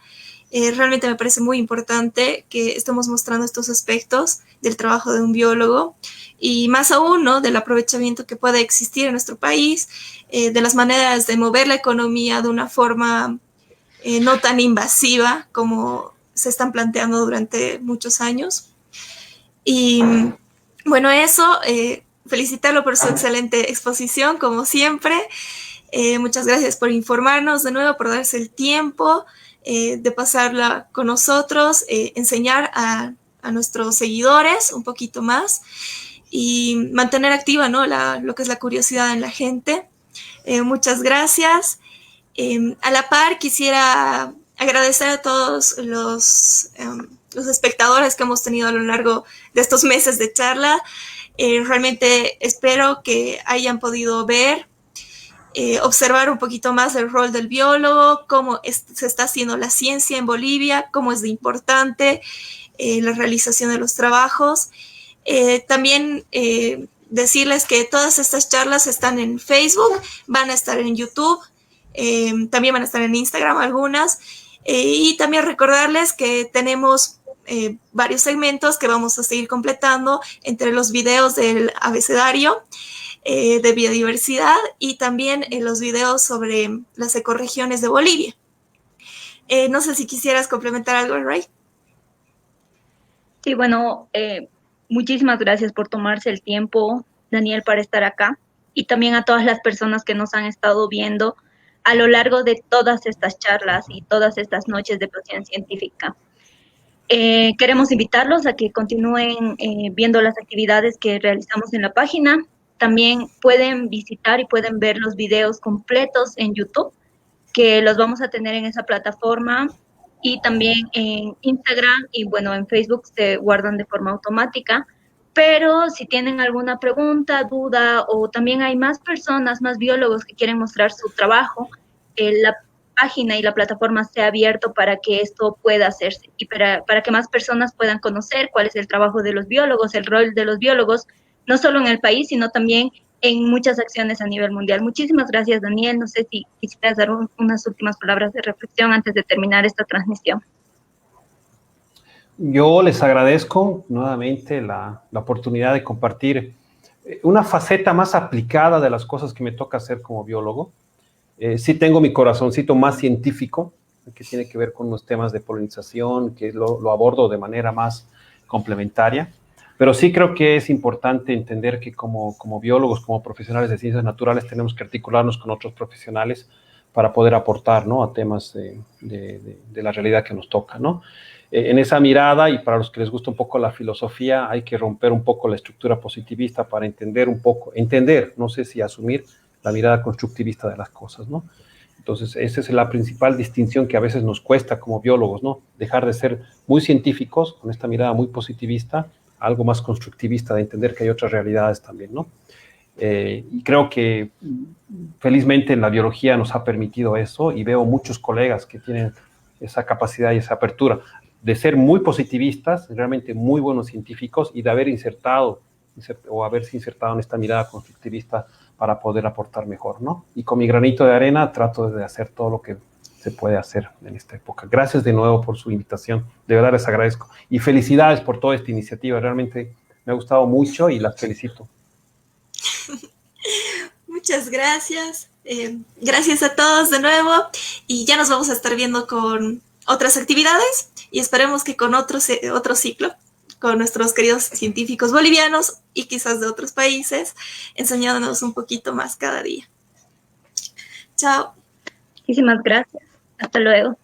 Realmente me parece muy importante que estemos mostrando estos aspectos del trabajo de un biólogo y más aún, ¿no?, del aprovechamiento que puede existir en nuestro país, de las maneras de mover la economía de una forma no tan invasiva como se están planteando durante muchos años. Y bueno, eso, felicitarlo por su excelente exposición, como siempre. Muchas gracias por informarnos de nuevo, por darse el tiempo de pasarla con nosotros, enseñar a nuestros seguidores un poquito más y mantener activa, ¿no?, lo que es la curiosidad en la gente. Muchas gracias. A la par, quisiera agradecer a todos los espectadores que hemos tenido a lo largo de estos meses de charla. Realmente espero que hayan podido ver, observar un poquito más el rol del biólogo, cómo se está haciendo la ciencia en Bolivia, cómo es de importante la realización de los trabajos. También decirles que todas estas charlas están en Facebook, van a estar en YouTube, también van a estar en Instagram algunas, y también recordarles que tenemos varios segmentos que vamos a seguir completando entre los videos del abecedario de biodiversidad y también los videos sobre las ecorregiones de Bolivia. No sé si quisieras complementar algo, Ray. Sí, bueno, muchísimas gracias por tomarse el tiempo, Daniel, para estar acá y también a todas las personas que nos han estado viendo a lo largo de todas estas charlas y todas estas noches de pasión científica. Queremos invitarlos a que continúen viendo las actividades que realizamos en la página. También pueden visitar y pueden ver los videos completos en YouTube, que los vamos a tener en esa plataforma, y también en Instagram y bueno, en Facebook se guardan de forma automática. Pero si tienen alguna pregunta, duda, o también hay más personas, más biólogos que quieren mostrar su trabajo, la página y la plataforma se ha abierto para que esto pueda hacerse y para que más personas puedan conocer cuál es el trabajo de los biólogos, el rol de los biólogos, no solo en el país, sino también en muchas acciones a nivel mundial. Muchísimas gracias, Daniel. No sé si quisieras dar unas últimas palabras de reflexión antes de terminar esta transmisión. Yo les agradezco nuevamente la oportunidad de compartir una faceta más aplicada de las cosas que me toca hacer como biólogo. Sí tengo mi corazoncito más científico, que tiene que ver con los temas de polinización, que lo abordo de manera más complementaria. Pero sí creo que es importante entender que como biólogos, como profesionales de ciencias naturales, tenemos que articularnos con otros profesionales para poder aportar, ¿no?, a temas de la realidad que nos toca, ¿no? En esa mirada, y para los que les gusta un poco la filosofía, hay que romper un poco la estructura positivista para entender, no sé si asumir la mirada constructivista de las cosas, ¿no? Entonces, esa es la principal distinción que a veces nos cuesta como biólogos, ¿no? Dejar de ser muy científicos, con esta mirada muy positivista, algo más constructivista, de entender que hay otras realidades también, ¿no? Y creo que felizmente en la biología nos ha permitido eso, y veo muchos colegas que tienen esa capacidad y esa apertura de ser muy positivistas, realmente muy buenos científicos, y de haberse insertado en esta mirada constructivista para poder aportar mejor, ¿no? Y con mi granito de arena trato de hacer todo lo que se puede hacer en esta época. Gracias de nuevo por su invitación, de verdad les agradezco. Y felicidades por toda esta iniciativa, realmente me ha gustado mucho y las felicito. Muchas gracias. Gracias a todos de nuevo, y ya nos vamos a estar viendo con otras actividades, y esperemos que con otro ciclo, con nuestros queridos científicos bolivianos y quizás de otros países, enseñándonos un poquito más cada día. Chao. Muchísimas gracias. Hasta luego.